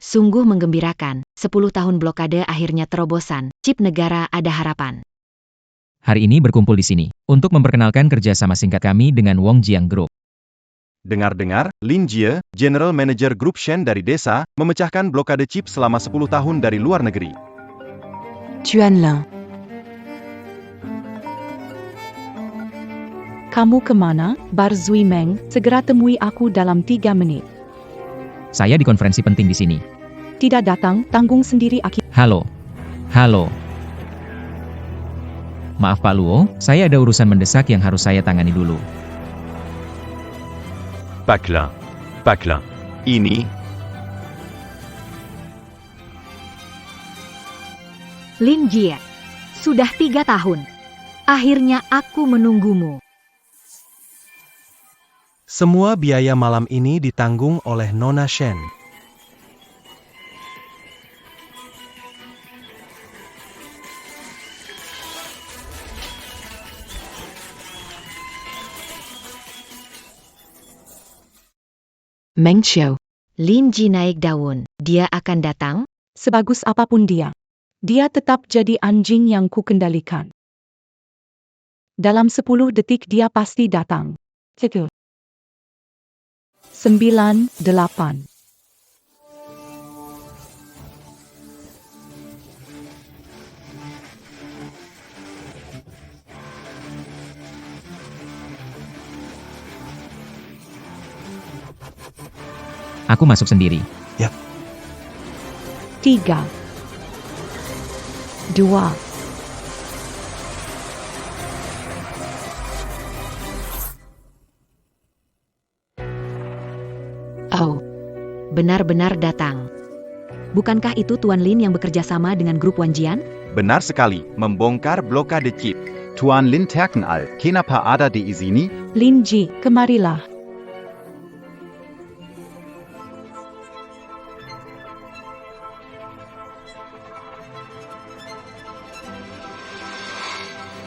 Sungguh menggembirakan, 10 tahun blokade akhirnya terobosan, chip negara ada harapan. Hari ini berkumpul di sini untuk memperkenalkan kerjasama singkat kami dengan Wong Jiang Group. Dengar-dengar, Lin Jie, General Manager Grup Shen dari desa, memecahkan blokade chip selama 10 tahun dari luar negeri. Juanlin. Kamu kemana, Bar Zui Meng? Segera temui aku dalam 3 menit. Saya di konferensi penting di sini. Tidak datang, tanggung sendiri akibat. Halo. Maaf Pak Luo, saya ada urusan mendesak yang harus saya tangani dulu. Pakla. Ini. Lin Jie, sudah 3 tahun. Akhirnya aku menunggumu. Semua biaya malam ini ditanggung oleh Nona Shen. Meng Xiao. Lin Jie naik daun, dia akan datang? Sebagus apapun dia tetap jadi anjing yang kukendalikan. Dalam 10 detik dia pasti datang. 9, 8. Aku masuk sendiri. 3, 2. Oh, benar-benar datang. Bukankah itu Tuan Lin yang bekerja sama dengan grup Wanjian? Benar sekali, membongkar blokade chip. Tuan Lin Terkenal, kenapa ada di sini? Lin Ji, kemarilah.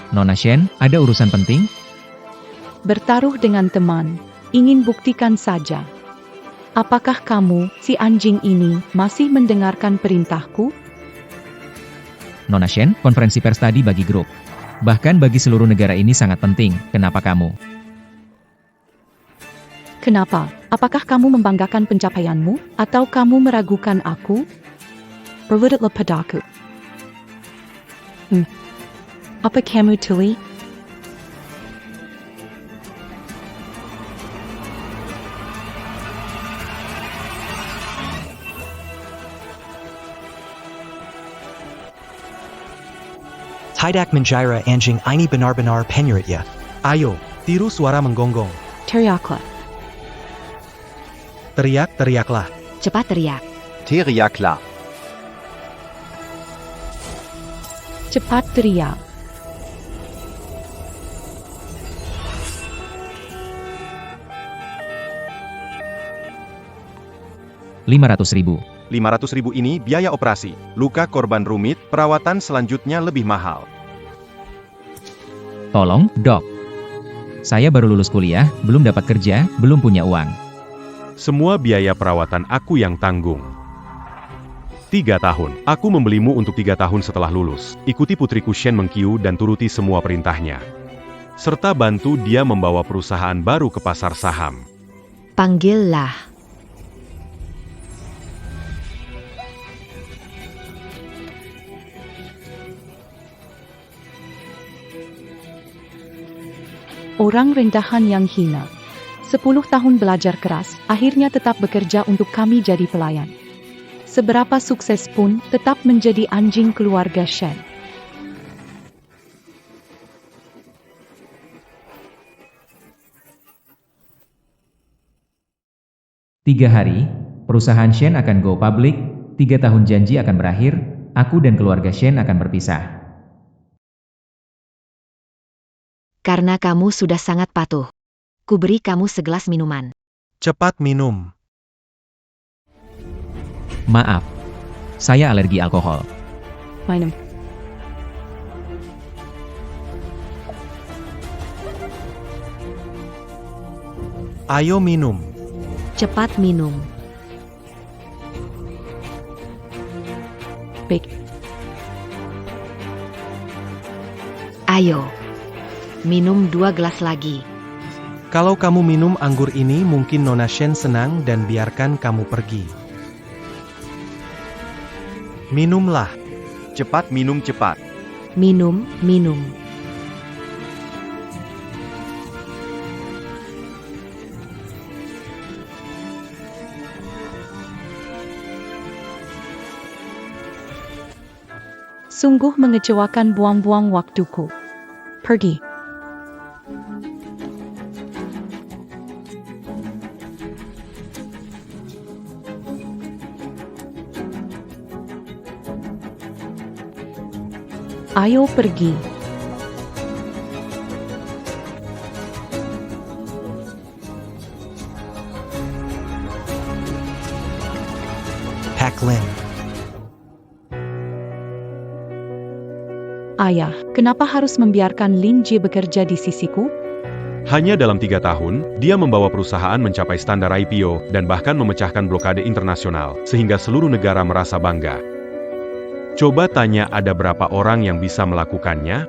Nona Shen, ada urusan penting? Bertaruh dengan teman, ingin buktikan saja. Apakah kamu, si anjing ini, masih mendengarkan perintahku? Nona Shen, konferensi pers tadi bagi grup. Bahkan bagi seluruh negara ini sangat penting, kenapa kamu? Kenapa? Apakah kamu membanggakan pencapaianmu? Atau kamu meragukan aku? Berlututlah padaku. Apa kamu tuli? Tidak mengira anjing ini benar-benar penyerit ya. Ayo, tiru suara menggonggong. Teriaklah. Teriak-teriaklah. Cepat teriak. Teriaklah. Cepat teriak. Rp500.000. 500.000 ini biaya operasi. Luka korban rumit, perawatan selanjutnya lebih mahal. Tolong, dok. Saya baru lulus kuliah, belum dapat kerja, belum punya uang. Semua biaya perawatan aku yang tanggung. 3 tahun. Aku membelimu untuk 3 tahun setelah lulus. Ikuti putriku Shen Mengqiu dan turuti semua perintahnya. Serta bantu dia membawa perusahaan baru ke pasar saham. Panggillah. Orang rendahan yang hina. 10 tahun belajar keras, akhirnya tetap bekerja untuk kami jadi pelayan. Seberapa sukses pun, tetap menjadi anjing keluarga Shen. Tiga hari, perusahaan Shen akan go public, 3 tahun janji akan berakhir, aku dan keluarga Shen akan berpisah. Karena kamu sudah sangat patuh. Kuberi kamu segelas minuman. Cepat minum. Maaf, saya alergi alkohol. Minum. Ayo minum. Cepat minum. Baik, Ayo, minum 2 gelas lagi. Kalau kamu minum anggur ini mungkin Nona Shen senang dan biarkan kamu pergi. Minumlah. Cepat minum cepat. Minum, minum. sungguh mengecewakan buang-buang waktuku. Pergi. Ayo pergi. Pak Lin. Ayah, kenapa harus membiarkan Lin Jie bekerja di sisiku? Hanya dalam 3 tahun, dia membawa perusahaan mencapai standar IPO dan bahkan memecahkan blokade internasional, sehingga seluruh negara merasa bangga. Coba tanya ada berapa orang yang bisa melakukannya?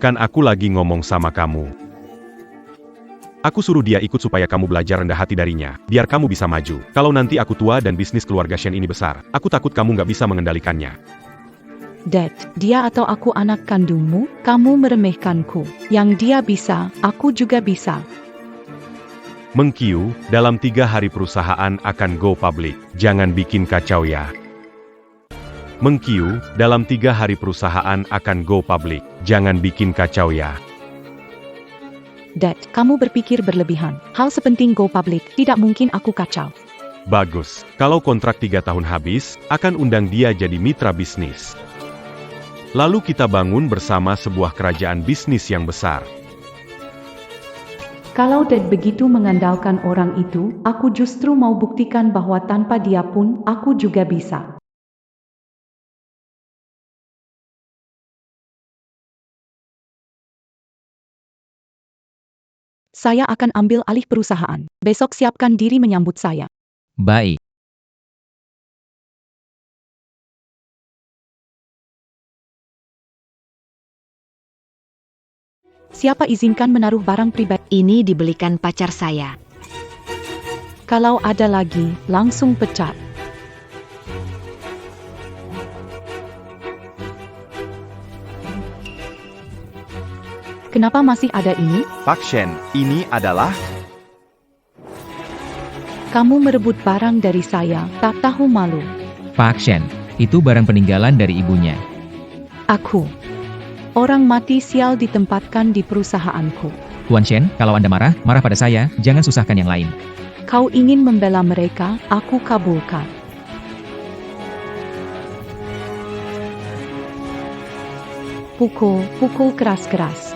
Kan aku lagi ngomong sama kamu. Aku suruh dia ikut supaya kamu belajar rendah hati darinya, biar kamu bisa maju. Kalau nanti aku tua dan bisnis keluarga Shen ini besar, aku takut kamu nggak bisa mengendalikannya. Dad, dia atau aku anak kandungmu, kamu meremehkanku. Yang dia bisa, aku juga bisa. Mengkiu, dalam 3 hari perusahaan akan go public. Jangan bikin kacau ya. Mengkiu, dalam 3 hari perusahaan akan go public. Jangan bikin kacau ya. Dad, kamu berpikir berlebihan. Hal sepenting go public, tidak mungkin aku kacau. Bagus, kalau kontrak 3 tahun habis, akan undang dia jadi mitra bisnis. Lalu kita bangun bersama sebuah kerajaan bisnis yang besar. Kalau Dad begitu mengandalkan orang itu, aku justru mau buktikan bahwa tanpa dia pun, aku juga bisa. Saya akan ambil alih perusahaan. Besok siapkan diri menyambut saya. Baik. Siapa izinkan menaruh barang pribadi? Ini dibelikan pacar saya. Kalau ada lagi, langsung pecat. Kenapa masih ada ini? Pak Shen, ini adalah... Kamu merebut barang dari saya, tak tahu malu. Pak Shen, itu barang peninggalan dari ibunya. Aku. Orang mati sial ditempatkan di perusahaanku. Tuan Shen, kalau Anda marah, marah pada saya, jangan susahkan yang lain. Kau ingin membela mereka, aku kabulkan. Pukul keras-keras.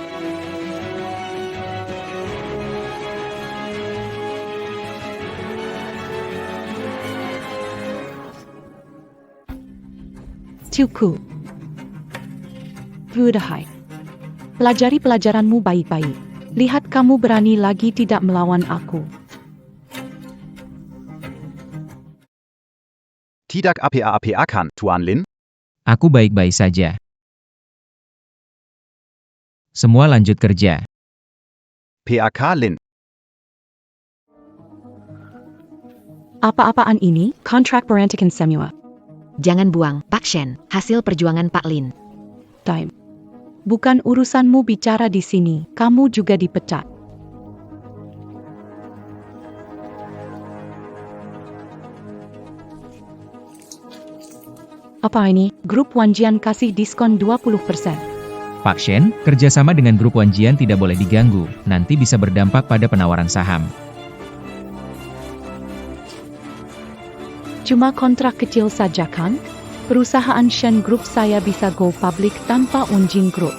Cukup. Budahai. Pelajari pelajaranmu baik-baik. Lihat kamu berani lagi tidak melawan aku. Tidak apa-apa kan, Tuan Lin? Aku baik-baik saja. Semua lanjut kerja. PAK Lin. Apa-apaan ini? Kontrak perantikan semua. Jangan buang, Pak Shen, hasil perjuangan Pak Lin. Time. Bukan urusanmu bicara di sini, kamu juga dipecat. Apa ini? Grup Wanjian kasih diskon 20%. Pak Shen, kerjasama dengan grup Wanjian tidak boleh diganggu, nanti bisa berdampak pada penawaran saham. Cuma kontrak kecil saja kan? Perusahaan Shen Group saya bisa go public tanpa Wanjian Group.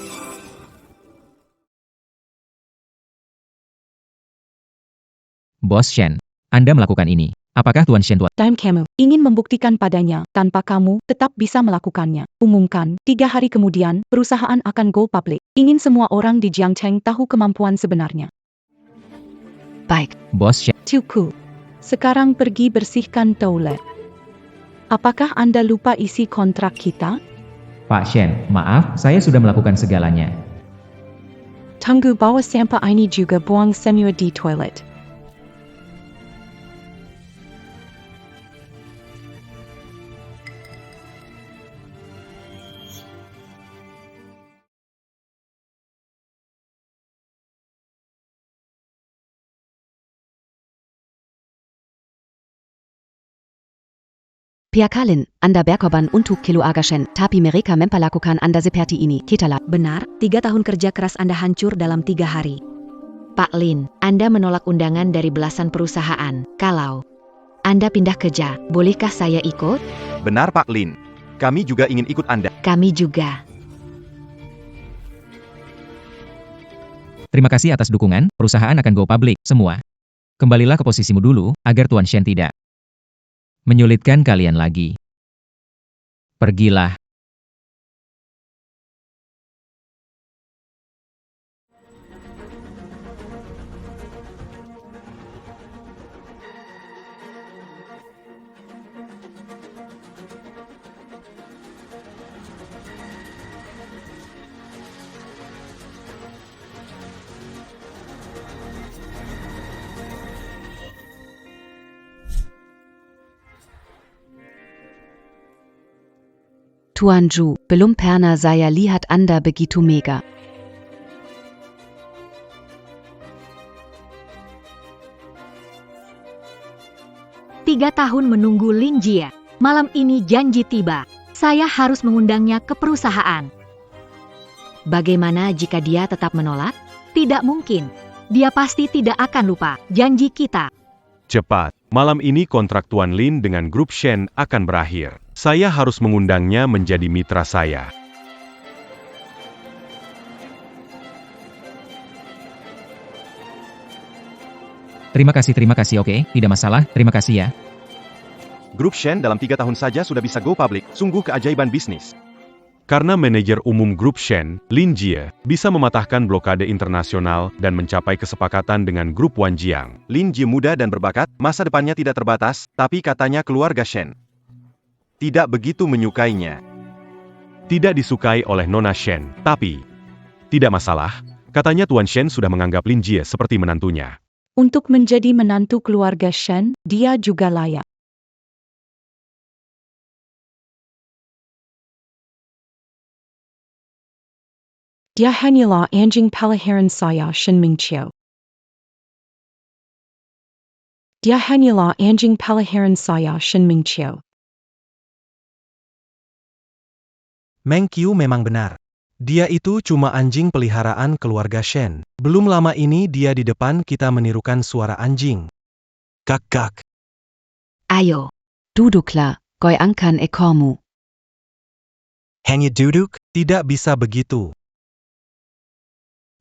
Bos Shen, Anda melakukan ini. Apakah Tuan Shen Time kamu ingin membuktikan padanya, tanpa kamu tetap bisa melakukannya. Umumkan, 3 hari kemudian, perusahaan akan go public. Ingin semua orang di Jiangcheng tahu kemampuan sebenarnya. Baik. Bos Shen, Cukup. Sekarang pergi bersihkan toilet. Apakah Anda lupa isi kontrak kita? Pak Shen, maaf, saya sudah melakukan segalanya. Tunggu, bawa sampah ini juga, buang semua di toilet. Piakalin, Anda berkorban untuk keluarga Shen, tapi mereka memperlakukan Anda seperti ini. Kita benar, 3 tahun kerja keras Anda hancur dalam 3 hari. Pak Lin, Anda menolak undangan dari belasan perusahaan. Kalau Anda pindah kerja, bolehkah saya ikut? Benar Pak Lin. Kami juga ingin ikut Anda. Kami juga. Terima kasih atas dukungan, perusahaan akan go public, semua. Kembalilah ke posisimu dulu, agar Tuan Shen tidak menyulitkan kalian lagi. Pergilah. Tuan Zhu, belum pernah saya lihat Anda begitu mega. Tiga tahun menunggu Lin Jie. Malam ini janji tiba. Saya harus mengundangnya ke perusahaan. Bagaimana jika dia tetap menolak? Tidak mungkin. Dia pasti tidak akan lupa janji kita. Cepat, malam ini kontrak Tuan Lin dengan grup Shen akan berakhir. Saya harus mengundangnya menjadi mitra saya. Terima kasih, oke, tidak masalah, terima kasih ya. Grup Shen dalam 3 tahun saja sudah bisa go public, sungguh keajaiban bisnis. Karena manajer umum grup Shen, Lin Jie, bisa mematahkan blokade internasional dan mencapai kesepakatan dengan grup Wanjiang. Lin Jie muda dan berbakat, masa depannya tidak terbatas, tapi katanya keluarga Shen tidak begitu menyukainya. Tidak disukai oleh Nona Shen, tapi tidak masalah, katanya Tuan Shen sudah menganggap Lin Jie seperti menantunya. Untuk menjadi menantu keluarga Shen, dia juga layak. Dia hanyalah anjing peliharaan saya, Shen Mingqiu. Dia hanyalah anjing peliharaan saya, Shen Mingqiu. Meng Qiu memang benar. Dia itu cuma anjing peliharaan keluarga Shen. Belum lama ini dia di depan kita menirukan suara anjing. Gak-gak. Ayo, duduklah, goyangkan ekormu. Hanya duduk? Tidak bisa begitu.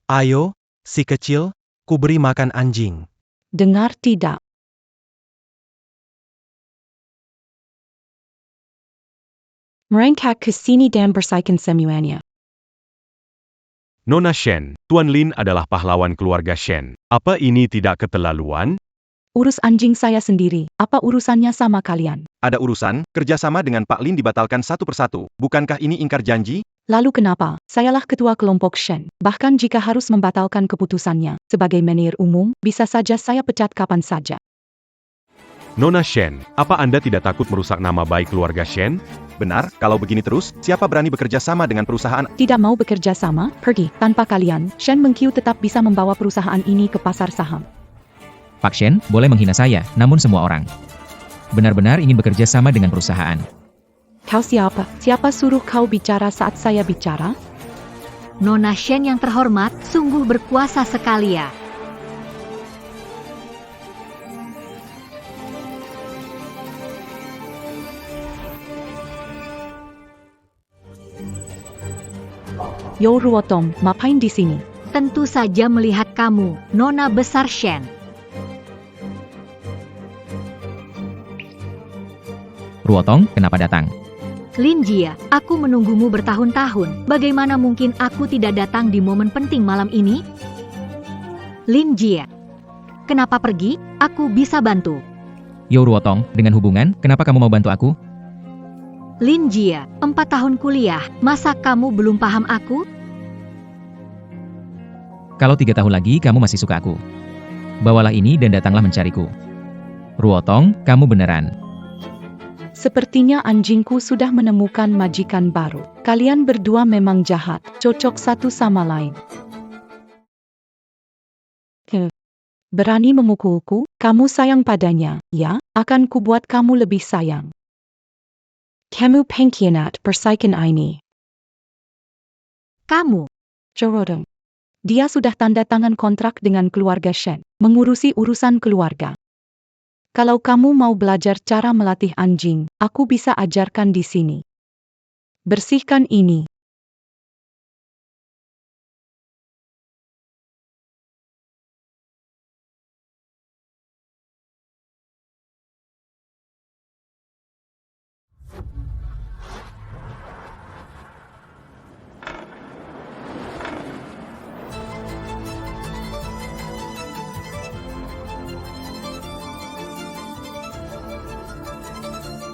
Ayo, si kecil, ku beri makan anjing. Dengar tidak? Merangkak ke sini dan bersihkan semuanya. Nona Shen, Tuan Lin adalah pahlawan keluarga Shen. Apa ini tidak keterlaluan? Urus anjing saya sendiri, apa urusannya sama kalian? Ada urusan, kerjasama dengan Pak Lin dibatalkan satu persatu. Bukankah ini ingkar janji? Lalu kenapa? Sayalah ketua kelompok Shen. Bahkan jika harus membatalkan keputusannya, sebagai manajer umum, bisa saja saya pecat kapan saja. Nona Shen, apa Anda tidak takut merusak nama baik keluarga Shen? Benar, kalau begini terus, siapa berani bekerja sama dengan perusahaan? Tidak mau bekerja sama? Pergi. Tanpa kalian, Shen Mingqiu tetap bisa membawa perusahaan ini ke pasar saham. Pak Shen, boleh menghina saya, namun semua orang benar-benar ingin bekerja sama dengan perusahaan. Kau siapa? Siapa suruh kau bicara saat saya bicara? Nona Shen yang terhormat, sungguh berkuasa sekali ya. Yo Ruotong, ngapain di sini? Tentu saja melihat kamu, Nona besar Shen. Ruotong, kenapa datang? Lin Jie, aku menunggumu bertahun-tahun. Bagaimana mungkin aku tidak datang di momen penting malam ini? Lin Jie, kenapa pergi? Aku bisa bantu. Yo Ruotong, dengan hubungan, kenapa kamu mau bantu aku? Lin Jie, 4 tahun kuliah, masa kamu belum paham aku? Kalau 3 tahun lagi kamu masih suka aku, bawalah ini dan datanglah mencariku. Ruotong, kamu beneran. Sepertinya anjingku sudah menemukan majikan baru. Kalian berdua memang jahat, cocok satu sama lain. Berani memukulku? Kamu sayang padanya, ya? Akan kubuat kamu lebih sayang. Kamu pengkhianat persaikan ini. Kamu, Jorodong. Dia sudah tanda tangan kontrak dengan keluarga Shen, mengurusi urusan keluarga. Kalau kamu mau belajar cara melatih anjing, aku bisa ajarkan di sini. Bersihkan ini.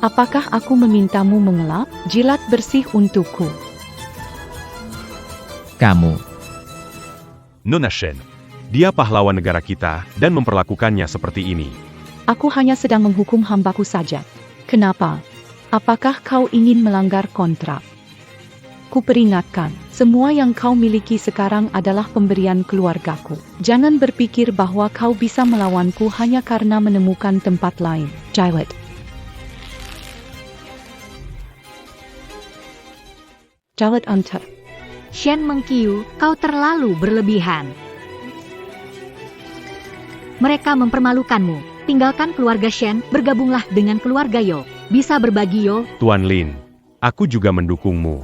Apakah aku memintamu mengelap? Jilat bersih untukku. Kamu. Nona Shen. Dia pahlawan negara kita dan memperlakukannya seperti ini. Aku hanya sedang menghukum hambaku saja. Kenapa? Apakah kau ingin melanggar kontrak? Kuperingatkan, semua yang kau miliki sekarang adalah pemberian keluargaku. Jangan berpikir bahwa kau bisa melawanku hanya karena menemukan tempat lain. Jilat. Jilat anta. Shen Mengqiu, kau terlalu berlebihan. Mereka mempermalukanmu. Tinggalkan keluarga Shen, bergabunglah dengan keluarga Yo. Bisa berbagi Yo. Tuan Lin, aku juga mendukungmu.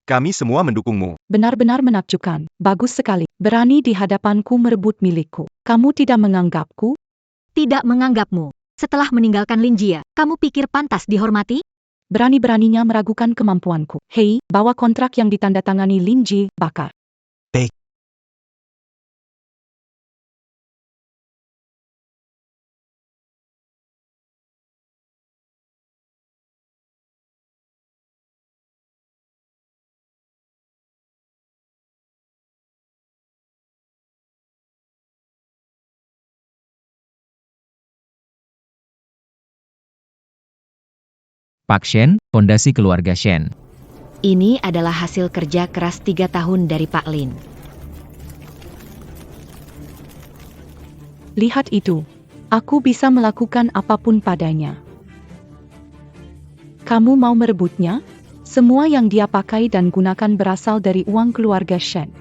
Kami semua mendukungmu. Benar-benar menakjubkan. Bagus sekali. Berani di hadapanku merebut milikku. Kamu tidak menganggapku? Tidak menganggapmu. Setelah meninggalkan Lin Jie, kamu pikir pantas dihormati? Berani-beraninya meragukan kemampuanku. Hei, bawa kontrak yang ditandatangani Lin Jie, bakar. Baik. Pak Shen, Fondasi Keluarga Shen. Ini adalah hasil kerja keras 3 tahun dari Pak Lin. Lihat itu. Aku bisa melakukan apapun padanya. Kamu mau merebutnya? Semua yang dia pakai dan gunakan berasal dari uang keluarga Shen.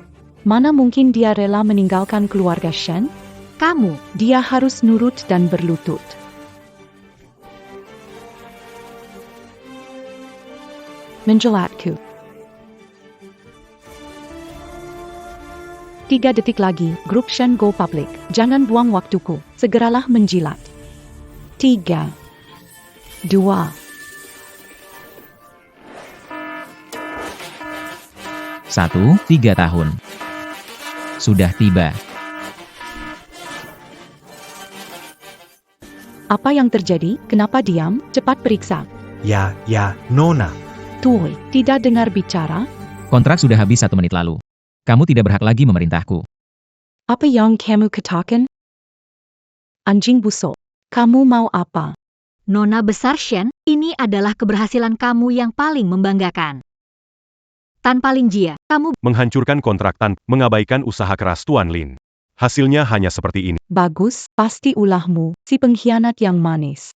Mana mungkin dia rela meninggalkan keluarga Shen? Kamu, Dia harus nurut dan berlutut. Menjelatku. 3 detik lagi, grup Shen go public. Jangan buang waktuku. Segeralah menjilat. 3, 2, 1, 3 tahun. Sudah tiba. Apa yang terjadi? Kenapa diam? Cepat periksa. Ya, Nona. Tuh, tidak dengar bicara? Kontrak sudah habis 1 menit lalu. Kamu tidak berhak lagi memerintahku. Apa yang kamu katakan? Anjing busuk. Kamu mau apa? Nona besar Shen, ini adalah keberhasilan kamu yang paling membanggakan. Tanpa Lin Jie, kamu Menghancurkan kontrak tanpa mengabaikan usaha keras Tuan Lin. Hasilnya hanya seperti ini. Bagus, pasti ulahmu, si pengkhianat yang manis.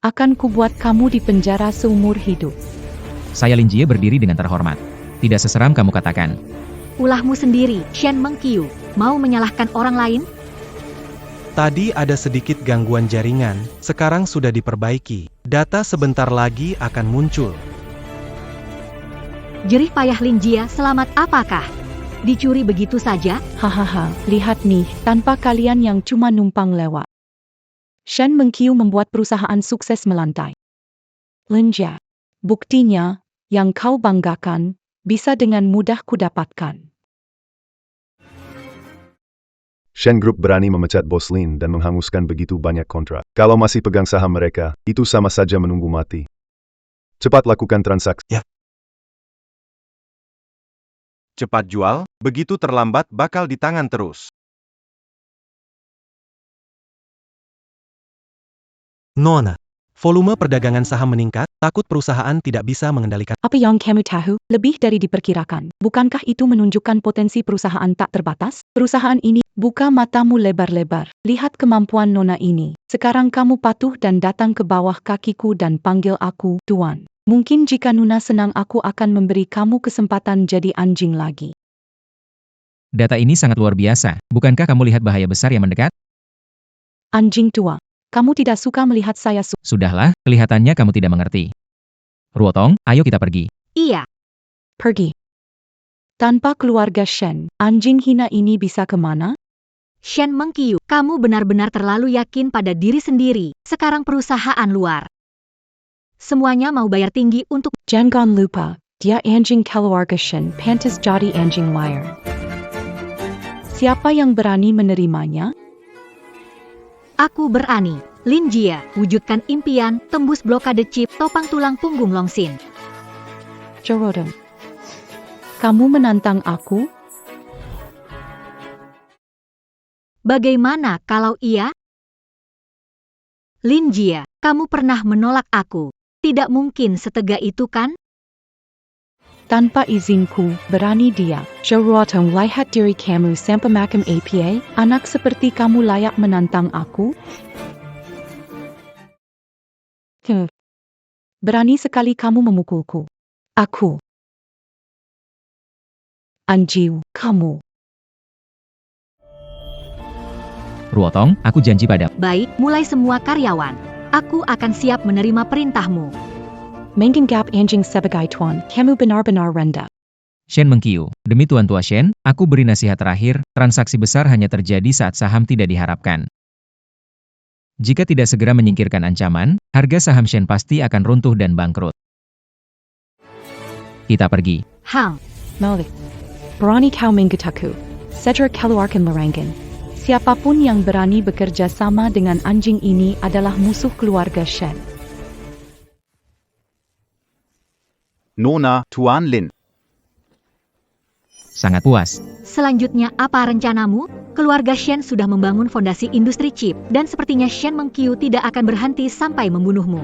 Akan kubuat kamu di penjara seumur hidup. Saya Lin Jie berdiri dengan terhormat. Tidak seseram kamu katakan. ulahmu sendiri, Shen Mengqiu, mau menyalahkan orang lain? Tadi ada sedikit gangguan jaringan, sekarang sudah diperbaiki. Data sebentar lagi akan muncul. Jerih payah Lin Jie, selamat apakah? Dicuri begitu saja? Hahaha, lihat nih, tanpa kalian yang cuma numpang lewat. Shen Mengqiu membuat perusahaan sukses melantai. Lin Jie, buktinya, yang kau banggakan, bisa dengan mudah kudapatkan. Shen Group berani memecat Bos Lin dan menghanguskan begitu banyak kontrak. Kalau masih pegang saham mereka, itu sama saja menunggu mati. Cepat lakukan transaksi. Cepat jual, begitu terlambat bakal di tangan terus. Nona. Volume perdagangan saham meningkat, takut perusahaan tidak bisa mengendalikan. Apa yang kamu tahu? Lebih dari diperkirakan. Bukankah itu menunjukkan potensi perusahaan tak terbatas? Perusahaan ini, buka matamu lebar-lebar. Lihat kemampuan Nona ini. Sekarang kamu patuh dan datang ke bawah kakiku dan panggil aku, Tuan. Mungkin jika Nona senang aku akan memberi kamu kesempatan jadi anjing lagi. Data ini sangat luar biasa. Bukankah kamu lihat bahaya besar yang mendekat? Anjing tua. Kamu tidak suka melihat saya Sudahlah, kelihatannya kamu tidak mengerti. Ruotong, ayo kita pergi. Iya. pergi. Tanpa keluarga Shen, anjing hina ini bisa kemana? Shen Mengqiu, kamu benar-benar terlalu yakin pada diri sendiri. Sekarang perusahaan luar. Semuanya mau bayar tinggi untuk... Jangan lupa, dia anjing keluarga Shen, pantas jadi anjing liar. Siapa yang berani menerimanya? Aku berani. Lin Jie, wujudkan impian, tembus blokade chip, topang tulang punggung Longxin. Jorodom. Kamu menantang aku? Bagaimana kalau iya? Lin Jie, kamu pernah menolak aku. Tidak mungkin setega itu kan? Tanpa izinku, berani dia. Jorodom, lihat diri kamu sampai makam APA, anak seperti kamu layak menantang aku? Berani sekali kamu memukulku. Aku. Anjiu, kamu. Ruotong, aku janji padamu. Baik, mulai semua karyawan. Aku akan siap menerima perintahmu. Menganggap anjing sebagai tuan, kamu benar-benar rendah. Shen Mengqiu, demi Tuan Tua Shen, aku beri nasihat terakhir, transaksi besar hanya terjadi saat saham tidak diharapkan. Jika tidak segera menyingkirkan ancaman, harga saham Shen pasti akan runtuh dan bangkrut. Kita pergi. Hang, Malik. Berani kau menggetaku. Sedra keluarkan larangan. Siapapun yang berani bekerja sama dengan anjing ini adalah musuh keluarga Shen. Nona, Tuan Lin. Sangat puas. selanjutnya apa rencanamu? Keluarga Shen sudah membangun fondasi industri chip, dan sepertinya Shen Mengqiu tidak akan berhenti sampai membunuhmu.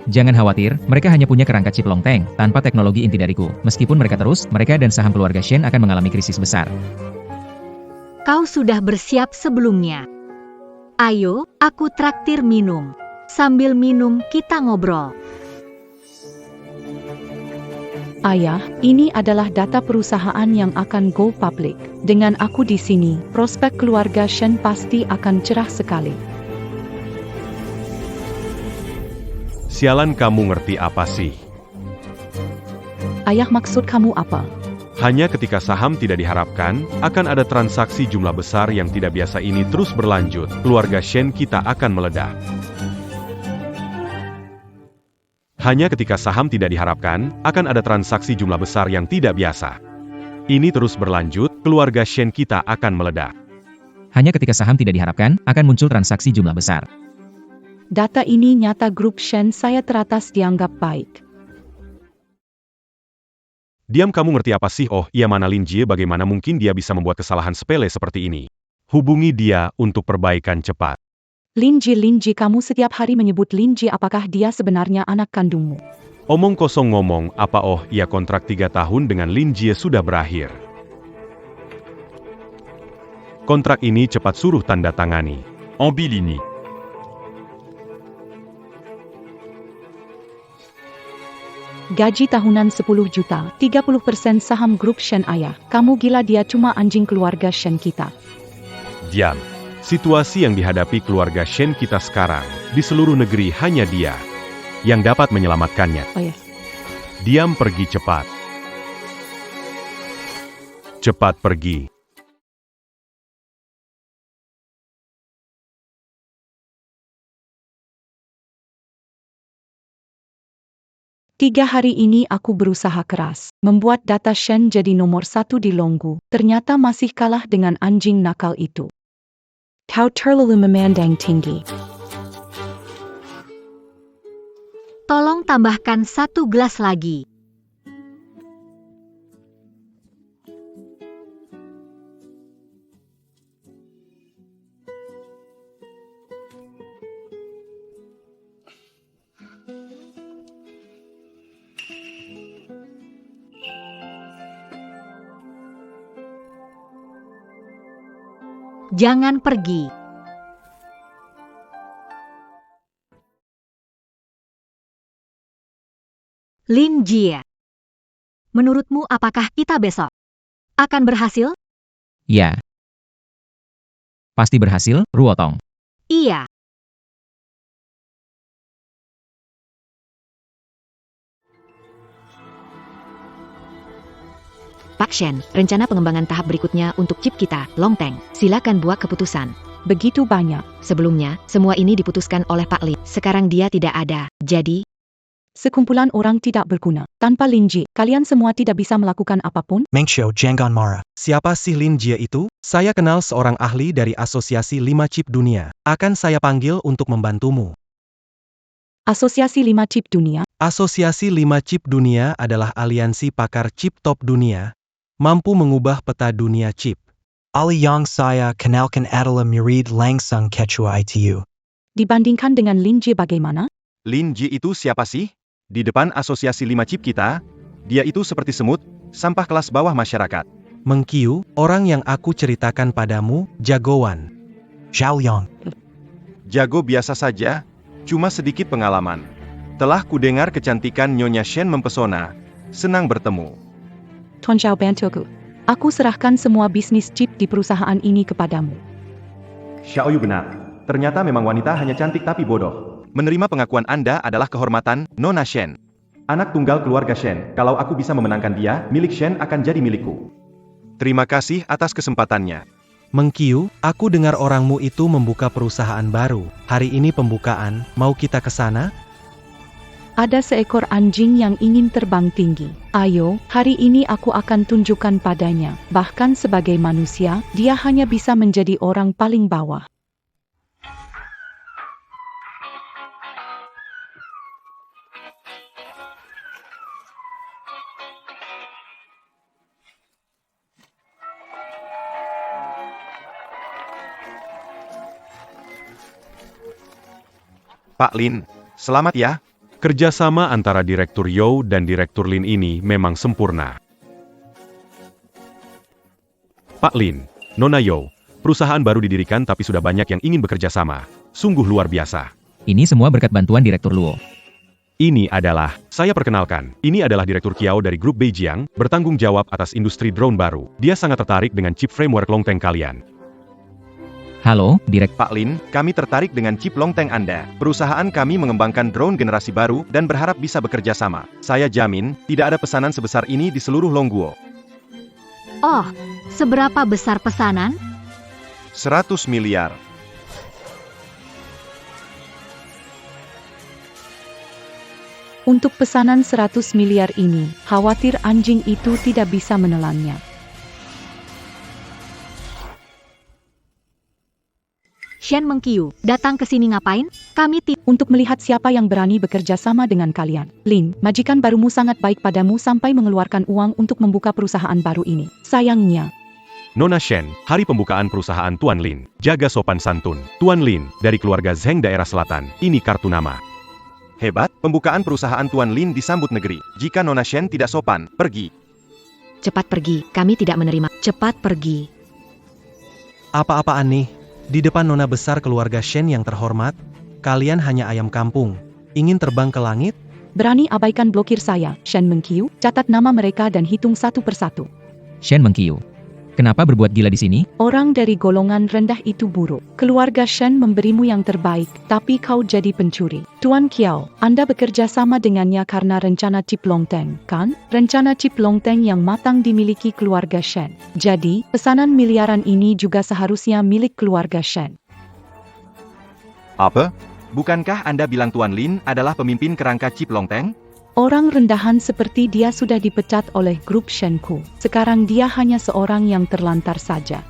Jangan khawatir, mereka hanya punya kerangka chip Longteng, tanpa teknologi inti dariku. Meskipun mereka terus, mereka dan saham keluarga Shen akan mengalami krisis besar. Kau sudah bersiap sebelumnya. Ayo, aku traktir minum. Sambil minum, kita ngobrol. Ayah, ini adalah data perusahaan yang akan go public. Dengan aku di sini, prospek keluarga Shen pasti akan cerah sekali. Sialan, kamu ngerti apa sih? Ayah, maksud kamu apa? Hanya ketika saham tidak diharapkan, akan ada transaksi jumlah besar yang tidak biasa ini terus berlanjut, keluarga Shen kita akan meledak. Hanya ketika saham tidak diharapkan, akan ada transaksi jumlah besar yang tidak biasa. Ini terus berlanjut, keluarga Shen kita akan meledak. Hanya ketika saham tidak diharapkan, akan muncul transaksi jumlah besar. Data ini nyata grup Shen saya teratas dianggap baik. Diam, kamu ngerti apa sih? Oh, iya, mana Lin Jie, bagaimana mungkin dia bisa membuat kesalahan sepele seperti ini? Hubungi dia untuk perbaikan cepat. Lin Ji, kamu setiap hari menyebut Lin Ji, apakah dia sebenarnya anak kandungmu? Omong kosong ngomong, apa? Oh, iya, kontrak 3 tahun dengan Lin Jie sudah berakhir. Kontrak ini cepat suruh tanda tangani. Ambil ini. Gaji tahunan 10 juta, 30% saham grup Shen ayah. Kamu gila, dia cuma anjing keluarga Shen kita. Diam. Situasi yang dihadapi keluarga Shen kita sekarang, di seluruh negeri hanya dia yang dapat menyelamatkannya. Oh ya. Diam, pergi cepat. Cepat pergi. Tiga hari ini aku berusaha keras, membuat data Shen jadi nomor 1 di Longgu, ternyata masih kalah dengan anjing nakal itu. Kau terlalu memandang tinggi. Tolong tambahkan 1 gelas lagi. Jangan pergi. Lin Jie, menurutmu apakah kita besok akan berhasil? Ya. Pasti berhasil, Ruotong. Iya. Pak Shen, rencana pengembangan tahap berikutnya untuk chip kita, Longteng. Silakan buat keputusan. Begitu banyak. Sebelumnya, semua ini diputuskan oleh Pak Lin. Sekarang dia tidak ada. Jadi, Sekumpulan orang tidak berguna. Tanpa Lin Jie, kalian semua tidak bisa melakukan apapun. Mengxiu Jiangan Mara. Siapa sih Lin Jie itu? Saya kenal seorang ahli dari Asosiasi 5 Chip Dunia. Akan saya panggil untuk membantumu. Asosiasi 5 Chip Dunia. Asosiasi 5 Chip Dunia adalah aliansi pakar chip top dunia, mampu mengubah peta dunia chip. Ali yang saya kenalkan adalah murid langsung ketua ITU. Dibandingkan dengan Lin Jie bagaimana? Lin Jie itu siapa sih? Di depan asosiasi 5 chip kita, dia itu seperti semut, sampah kelas bawah masyarakat. Mengkiu, orang yang aku ceritakan padamu, jagoan. Zhao Yang. Jago biasa saja, cuma sedikit pengalaman. Telah kudengar kecantikan Nyonya Shen mempesona. Senang bertemu. Tuan Zhao bantuku. Aku serahkan semua bisnis chip di perusahaan ini kepadamu. Xiaoyu benar. Ternyata memang wanita hanya cantik tapi bodoh. Menerima pengakuan Anda adalah kehormatan, Nona Shen. Anak tunggal keluarga Shen, kalau aku bisa memenangkan dia, milik Shen akan jadi milikku. Terima kasih atas kesempatannya. Mengkiu, aku dengar orangmu itu membuka perusahaan baru. Hari ini pembukaan, mau kita ke sana? Ada seekor anjing yang ingin terbang tinggi. Ayo, hari ini aku akan tunjukkan padanya. Bahkan sebagai manusia, dia hanya bisa menjadi orang paling bawah. Pak Lin, selamat ya. Kerjasama antara Direktur You dan Direktur Lin ini memang sempurna. Pak Lin, Nona You, perusahaan baru didirikan tapi sudah banyak yang ingin bekerja sama. Sungguh luar biasa. Ini semua berkat bantuan Direktur Luo. Ini adalah, saya perkenalkan, ini adalah Direktur Kiao dari Grup Beijiang, bertanggung jawab atas industri drone baru. Dia sangat tertarik dengan chip framework Longteng kalian. Halo, Pak Lin, kami tertarik dengan chip Longteng Anda. Perusahaan kami mengembangkan drone generasi baru dan berharap bisa bekerja sama. Saya jamin, tidak ada pesanan sebesar ini di seluruh Longguo. Oh, seberapa besar pesanan? 100 miliar. Untuk pesanan 100 miliar ini, khawatir anjing itu tidak bisa menelannya. Shen Mengkiu, datang ke sini ngapain? Kami Untuk melihat siapa yang berani bekerja sama dengan kalian. Lin, majikan barumu sangat baik padamu sampai mengeluarkan uang untuk membuka perusahaan baru ini. Sayangnya, Nona Shen, hari pembukaan perusahaan Tuan Lin. Jaga sopan santun. Tuan Lin, dari keluarga Zheng daerah selatan. Ini kartu nama. Hebat, pembukaan perusahaan Tuan Lin disambut negeri. Jika Nona Shen tidak sopan, pergi. cepat pergi, kami tidak menerima. Cepat pergi. Apa-apaan nih? Di depan nona besar keluarga Shen yang terhormat, kalian hanya ayam kampung. Ingin terbang ke langit? berani abaikan blokir saya, Shen Mengkiu, catat nama mereka dan hitung satu persatu. Shen Mengkiu. Kenapa berbuat gila di sini? Orang dari golongan rendah itu buruk. Keluarga Shen memberimu yang terbaik, tapi kau jadi pencuri. Tuan Kiao, Anda bekerja sama dengannya karena rencana chip Longteng, kan? Rencana chip Longteng yang matang dimiliki keluarga Shen. Jadi, pesanan miliaran ini juga seharusnya milik keluarga Shen. Apa? Bukankah Anda bilang Tuan Lin adalah pemimpin kerangka chip Longteng? Orang rendahan seperti dia sudah dipecat oleh grup Shenku. Sekarang dia hanya seorang yang terlantar saja.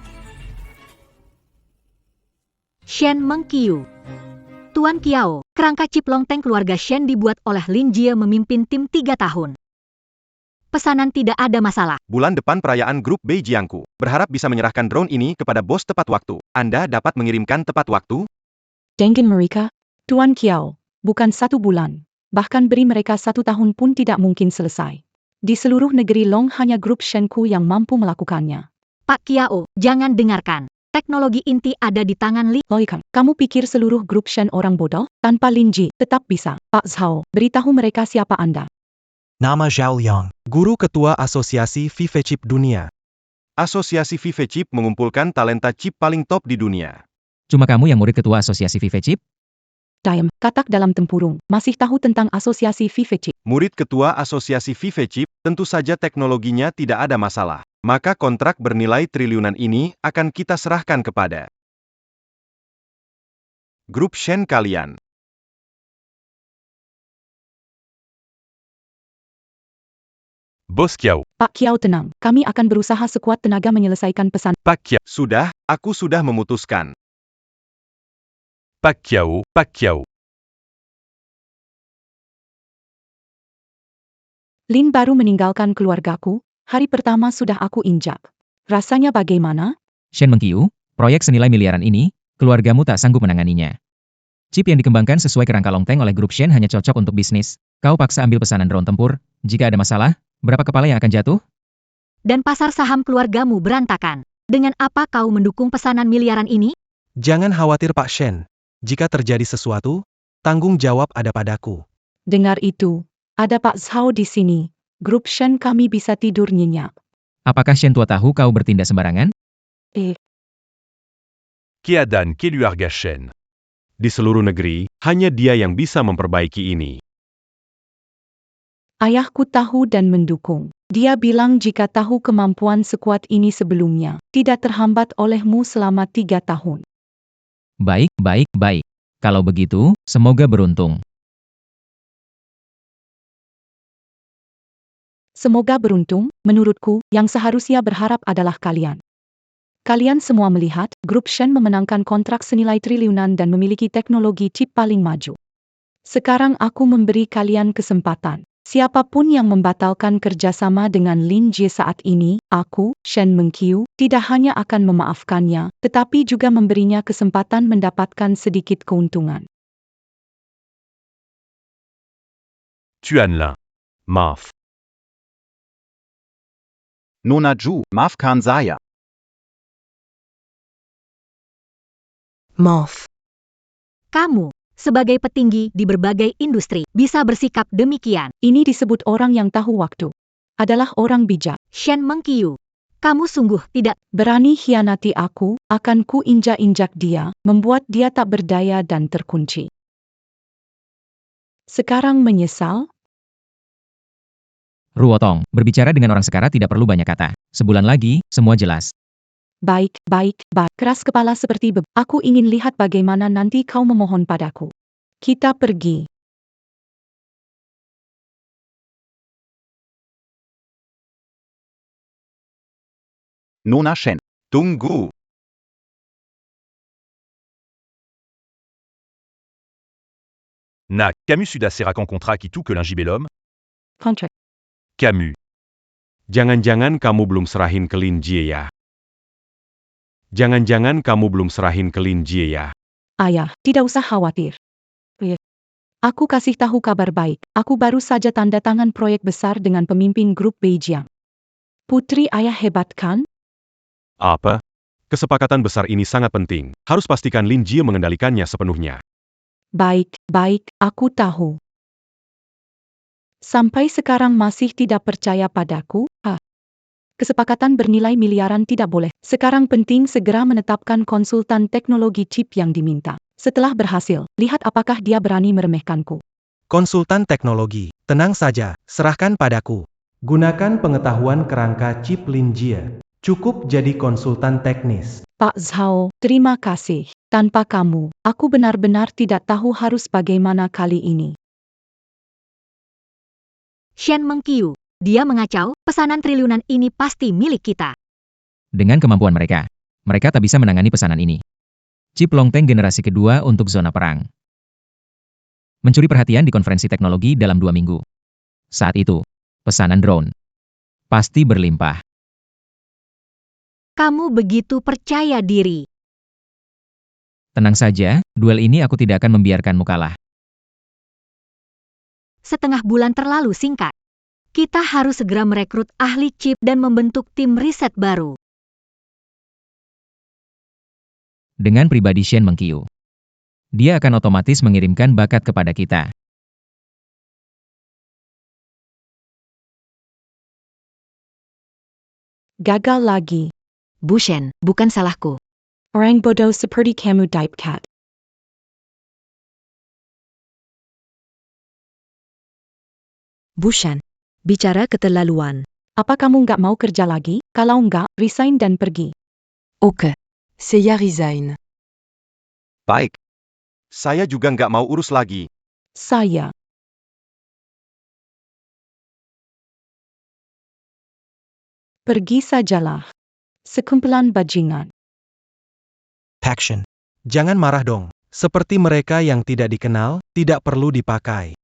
Shen Mengkiu. Tuan Kiao, kerangka chip Longteng keluarga Shen dibuat oleh Lin Jie memimpin tim 3 tahun. Pesanan tidak ada masalah. Bulan depan perayaan grup Beijiangku. Berharap bisa menyerahkan drone ini kepada bos tepat waktu. Anda dapat mengirimkan tepat waktu? Dengan mereka, Tuan Kiao, bukan 1 bulan. Bahkan beri mereka 1 tahun pun tidak mungkin selesai. Di seluruh negeri Long hanya grup Shenku yang mampu melakukannya. Pak Kiao, jangan dengarkan. Teknologi inti ada di tangan Li. Loikan, kamu pikir seluruh grup Shen orang bodoh? Tanpa Lin Ji, tetap bisa. Pak Zhao, beritahu mereka siapa Anda. Nama Zhao Liang. Guru Ketua Asosiasi Vive Chip Dunia. Asosiasi Vive Chip mengumpulkan talenta chip paling top di dunia. Cuma kamu yang murid ketua asosiasi Vive Chip? Diam, katak dalam tempurung. Masih tahu tentang asosiasi Vive Chip? Murid ketua asosiasi Vive Chip, tentu saja teknologinya tidak ada masalah. Maka kontrak bernilai triliunan ini akan kita serahkan kepada grup Shen kalian. Bos Kiao. Pak Kiao tenang, kami akan berusaha sekuat tenaga menyelesaikan pesan. Pak Kiao. Sudah, aku sudah memutuskan. Pak Kiao. Pak Kiao. Lin baru meninggalkan keluargaku, hari pertama sudah aku injak. Rasanya bagaimana? Shen Mengqiu, proyek senilai miliaran ini, keluargamu tak sanggup menanganinya. Chip yang dikembangkan sesuai kerangka Longteng oleh grup Shen hanya cocok untuk bisnis. Kau paksa ambil pesanan drone tempur, jika ada masalah, berapa kepala yang akan jatuh? Dan pasar saham keluargamu berantakan. Dengan apa kau mendukung pesanan miliaran ini? Jangan khawatir Pak Shen. Jika terjadi sesuatu, tanggung jawab ada padaku. Dengar itu, ada Pak Zhao di sini. Grup Shen kami bisa tidur nyenyak. Apakah Shen tua tahu kau bertindak sembarangan? Keadaan keluarga Shen. Di seluruh negeri, hanya dia yang bisa memperbaiki ini. Ayahku tahu dan mendukung. Dia bilang jika tahu kemampuan sekuat ini sebelumnya, tidak terhambat olehmu selama 3 tahun. Baik, baik, baik. Kalau begitu, semoga beruntung. Semoga beruntung, menurutku, yang seharusnya berharap adalah kalian. Kalian semua melihat, grup Shen memenangkan kontrak senilai triliunan dan memiliki teknologi chip paling maju. Sekarang aku memberi kalian kesempatan. Siapapun yang membatalkan kerjasama dengan Lin Jie saat ini, aku, Shen Mengqiu, tidak hanya akan memaafkannya, tetapi juga memberinya kesempatan mendapatkan sedikit keuntungan. Tuan Lin. Maaf. Nona Zhu, maafkan saya. Maaf. Kamu, sebagai petinggi di berbagai industri, bisa bersikap demikian. Ini disebut orang yang tahu waktu. Adalah orang bijak. Shen Mengqiu, kamu sungguh tidak Berani hianati aku, akan ku injak-injak dia, membuat dia tak berdaya dan terkunci. Sekarang menyesal? Ruotong, berbicara dengan orang sekara tidak perlu banyak kata. Sebulan lagi, semua jelas. Baik, baik, baik. Keras kepala seperti Aku ingin lihat bagaimana nanti kau memohon padaku. Kita pergi. Nona Shen. Tunggu. Na, Camus sudah serahkan kontrak itu ke Lingibelum? Kontrak. Camus. Jangan-jangan kamu belum serahin ke Lin Jie ya? Jangan-jangan kamu belum serahin ke Lin Jie ya? Ayah, tidak usah khawatir. Aku kasih tahu kabar baik. Aku baru saja tanda tangan proyek besar dengan pemimpin grup Beijiang. Putri ayah hebat kan? Apa? Kesepakatan besar ini sangat penting. Harus pastikan Lin Jie mengendalikannya sepenuhnya. Baik, baik, aku tahu. Sampai sekarang masih tidak percaya padaku? Kesepakatan bernilai miliaran tidak boleh. Sekarang penting segera menetapkan konsultan teknologi chip yang diminta. Setelah berhasil, lihat apakah dia berani meremehkanku. Konsultan teknologi, tenang saja, serahkan padaku. Gunakan pengetahuan kerangka chip Lin Jie. Cukup jadi konsultan teknis. Pak Zhao, terima kasih. Tanpa kamu, aku benar-benar tidak tahu harus bagaimana kali ini. Shen Mengqiu. Dia mengacau, pesanan triliunan ini pasti milik kita. Dengan kemampuan mereka, mereka tak bisa menangani pesanan ini. Chip Longteng generasi kedua untuk zona perang. Mencuri perhatian di konferensi teknologi dalam 2 minggu. Saat itu, pesanan drone pasti berlimpah. Kamu begitu percaya diri. Tenang saja, duel ini aku tidak akan membiarkanmu kalah. Setengah bulan terlalu singkat. Kita harus segera merekrut ahli chip dan membentuk tim riset baru. Dengan pribadi Shen Mengqiu, dia akan otomatis mengirimkan bakat kepada kita. Gagal lagi. Bu Shen, bukan salahku. Orang bodoh seperti kamu Dipecat. Bu Shen, bicara keterlaluan. Apa kamu nggak mau kerja lagi? Kalau nggak, resign dan pergi. Oke. Saya resign. Baik. Saya juga nggak mau urus lagi. Saya. Pergi sajalah. Sekumpulan bajingan. Pakshan. Jangan marah dong. Seperti mereka yang tidak dikenal, tidak perlu dipakai.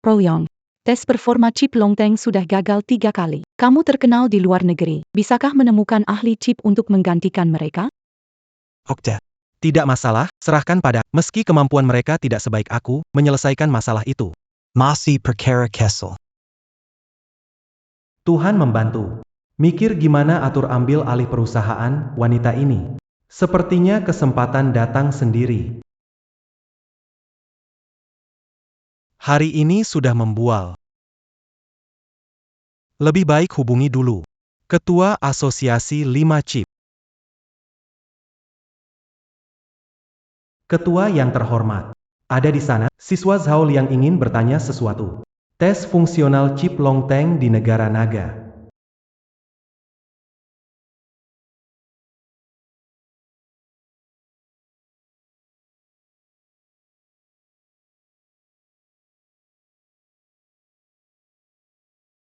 Proyong. Tes performa chip Longteng sudah gagal 3 kali. Kamu terkenal di luar negeri. Bisakah menemukan ahli chip untuk menggantikan mereka? Okta. Tidak masalah, serahkan pada, meski kemampuan mereka tidak sebaik aku, menyelesaikan masalah itu. Masi perkara Kessel. Tuhan membantu. Mikir gimana atur ambil alih perusahaan wanita ini. Sepertinya kesempatan datang sendiri. Hari ini sudah membual. Lebih baik hubungi dulu. Ketua Asosiasi 5 Chip. Ketua yang terhormat. Ada di sana, siswa Zhao yang ingin bertanya sesuatu. Tes fungsional chip Longteng di negara naga.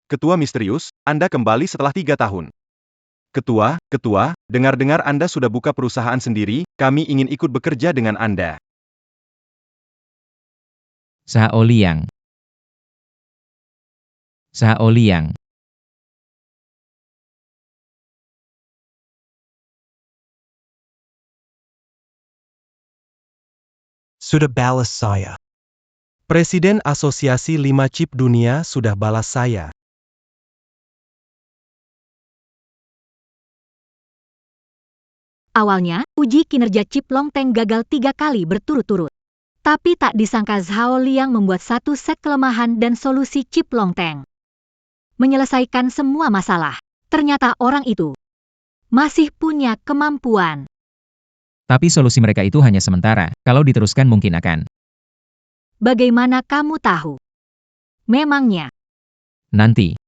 Ketua misterius, Anda kembali setelah 3 tahun. Ketua, dengar-dengar Anda sudah buka perusahaan sendiri, kami ingin ikut bekerja dengan Anda. Zhao Liang. Zhao Liang. Sudah balas saya. Presiden Asosiasi 5 Chip Dunia sudah balas saya. Awalnya, uji kinerja chip Longteng gagal 3 kali berturut-turut. Tapi tak disangka Zhao Liang membuat satu set kelemahan dan solusi chip Longteng. Menyelesaikan semua masalah. Ternyata orang itu masih punya kemampuan. Tapi solusi mereka itu hanya sementara, kalau diteruskan mungkin akan. Bagaimana kamu tahu? Memangnya Nanti,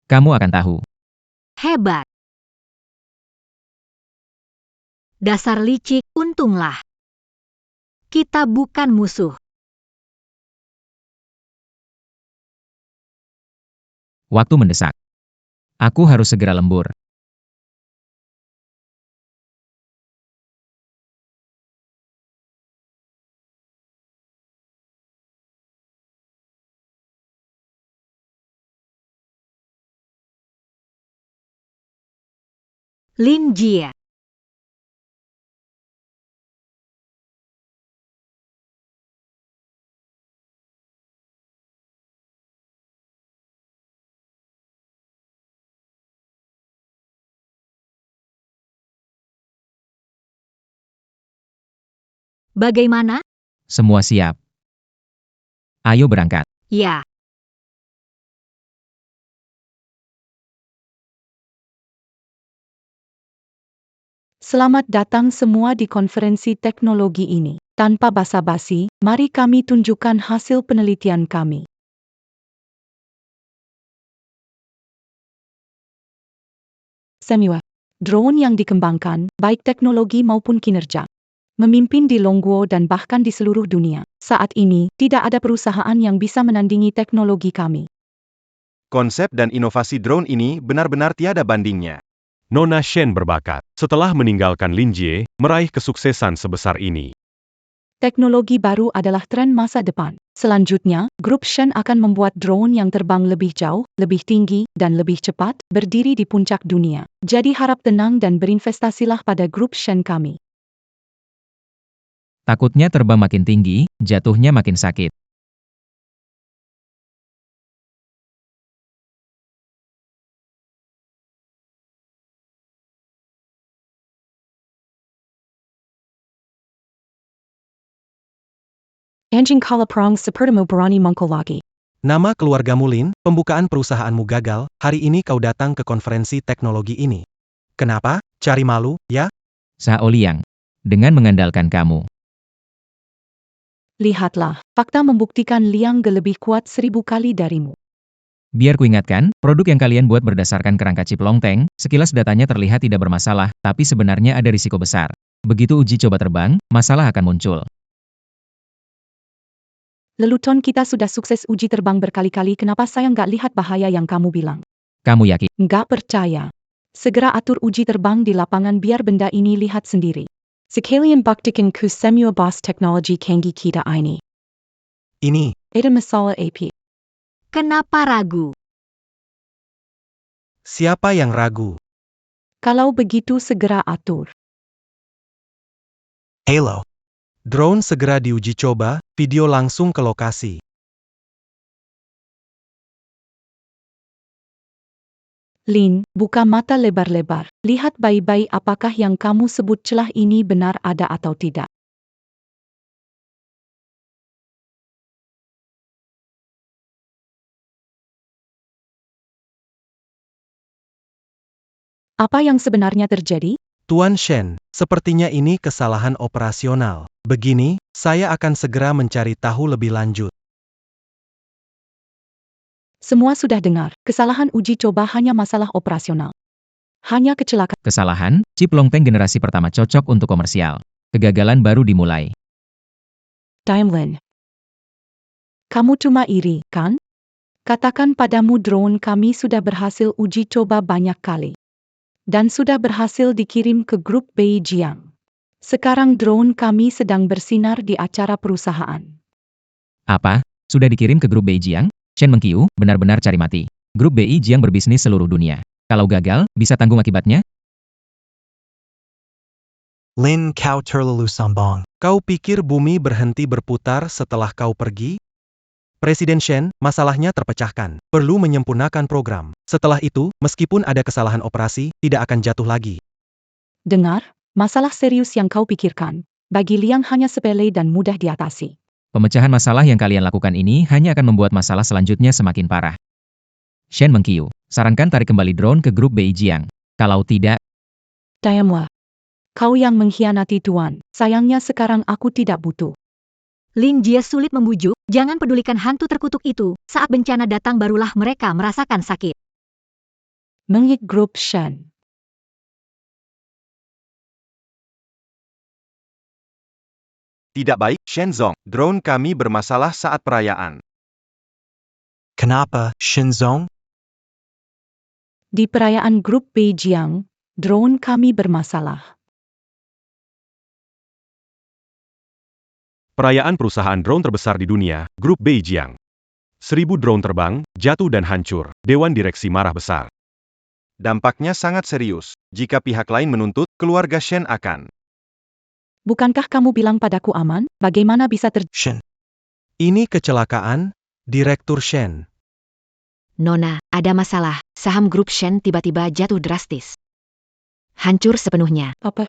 kamu akan tahu. hebat. Dasar licik, untunglah. Kita bukan musuh. Waktu mendesak. Aku harus segera lembur. Lin Jie. Bagaimana? Semua siap. Ayo berangkat. Ya. Selamat datang semua di konferensi teknologi ini. Tanpa basa-basi, mari kami tunjukkan hasil penelitian kami. Semua drone yang dikembangkan, baik teknologi maupun kinerja, memimpin di Longguo dan bahkan di seluruh dunia. Saat ini, tidak ada perusahaan yang bisa menandingi teknologi kami. Konsep dan inovasi drone ini benar-benar tiada bandingnya. Nona Shen berbakat. Setelah meninggalkan Lin Jie, meraih kesuksesan sebesar ini. Teknologi baru adalah tren masa depan. Selanjutnya, grup Shen akan membuat drone yang terbang lebih jauh, lebih tinggi, dan lebih cepat, berdiri di puncak dunia. Jadi harap tenang dan berinvestasilah pada grup Shen kami. Takutnya terbang makin tinggi, jatuhnya makin sakit. Anjing kala perang sepertimu berani muncul lagi. Nama keluargamu Lin, pembukaan perusahaanmu gagal, hari ini kau datang ke konferensi teknologi ini. Kenapa? Cari malu, ya? Sao Liang. Dengan mengandalkan kamu. Lihatlah, fakta membuktikan Liang Ge lebih kuat 1000 kali darimu. Biar kuingatkan, produk yang kalian buat berdasarkan kerangka chip Longteng, sekilas datanya terlihat tidak bermasalah, tapi sebenarnya ada risiko besar. Begitu uji coba terbang, masalah akan muncul. Lelucon kita sudah sukses uji terbang berkali-kali, kenapa saya nggak lihat bahaya yang kamu bilang? Kamu yakin? Nggak percaya. Segera atur uji terbang di lapangan biar benda ini lihat sendiri. Sekalian buktikan ku semua bos teknologi canggih kita ini. Ini. Ada masalah AP. Kenapa ragu? Siapa yang ragu? Kalau begitu segera atur. Halo. Drone segera diuji coba, video langsung ke lokasi. Lin, buka mata lebar-lebar. Lihat baik-baik apakah yang kamu sebut celah ini benar ada atau tidak. Apa yang sebenarnya terjadi? Tuan Shen, sepertinya ini kesalahan operasional. Begini, saya akan segera mencari tahu lebih lanjut. Semua sudah dengar, kesalahan uji coba hanya masalah operasional. Hanya kecelakaan. Kesalahan, chip Longteng generasi pertama cocok untuk komersial. Kegagalan baru dimulai. Timeline. Kamu cuma iri, kan? Katakan padamu drone kami sudah berhasil uji coba banyak kali. Dan sudah berhasil dikirim ke grup Beijing. Sekarang drone kami sedang bersinar di acara perusahaan. Apa? Sudah dikirim ke grup Beijing? Shen Mengqiu, benar-benar cari mati. Grup Beijing berbisnis seluruh dunia. Kalau gagal, bisa tanggung akibatnya? Lin kau terlalu sombong. Kau pikir bumi berhenti berputar setelah kau pergi? Presiden Shen, masalahnya terpecahkan. Perlu menyempurnakan program. Setelah itu, meskipun ada kesalahan operasi, tidak akan jatuh lagi. Dengar, masalah serius yang kau pikirkan. Bagi Liang hanya sepele dan mudah diatasi. Pemecahan masalah yang kalian lakukan ini hanya akan membuat masalah selanjutnya semakin parah. Shen Mengqiu, sarankan tarik kembali drone ke grup Beijing. Kalau tidak, Diamlah. Kau yang mengkhianati Tuan. Sayangnya sekarang aku tidak butuh. Lin Jie sulit membujuk, jangan pedulikan hantu terkutuk itu, saat bencana datang barulah mereka merasakan sakit. Mengik grup Shen. Tidak baik, Shenzong. Drone kami bermasalah saat perayaan. Kenapa, Shenzong? Di perayaan grup Beijing, drone kami bermasalah. Perayaan perusahaan drone terbesar di dunia, Grup Beijing. 1000 drone terbang, jatuh dan hancur. Dewan direksi marah besar. Dampaknya sangat serius. Jika pihak lain menuntut, keluarga Shen akan. Bukankah kamu bilang padaku aman? Bagaimana bisa Shen. Ini kecelakaan, Direktur Shen. Nona, ada masalah. Saham grup Shen tiba-tiba jatuh drastis. Hancur sepenuhnya. Apa?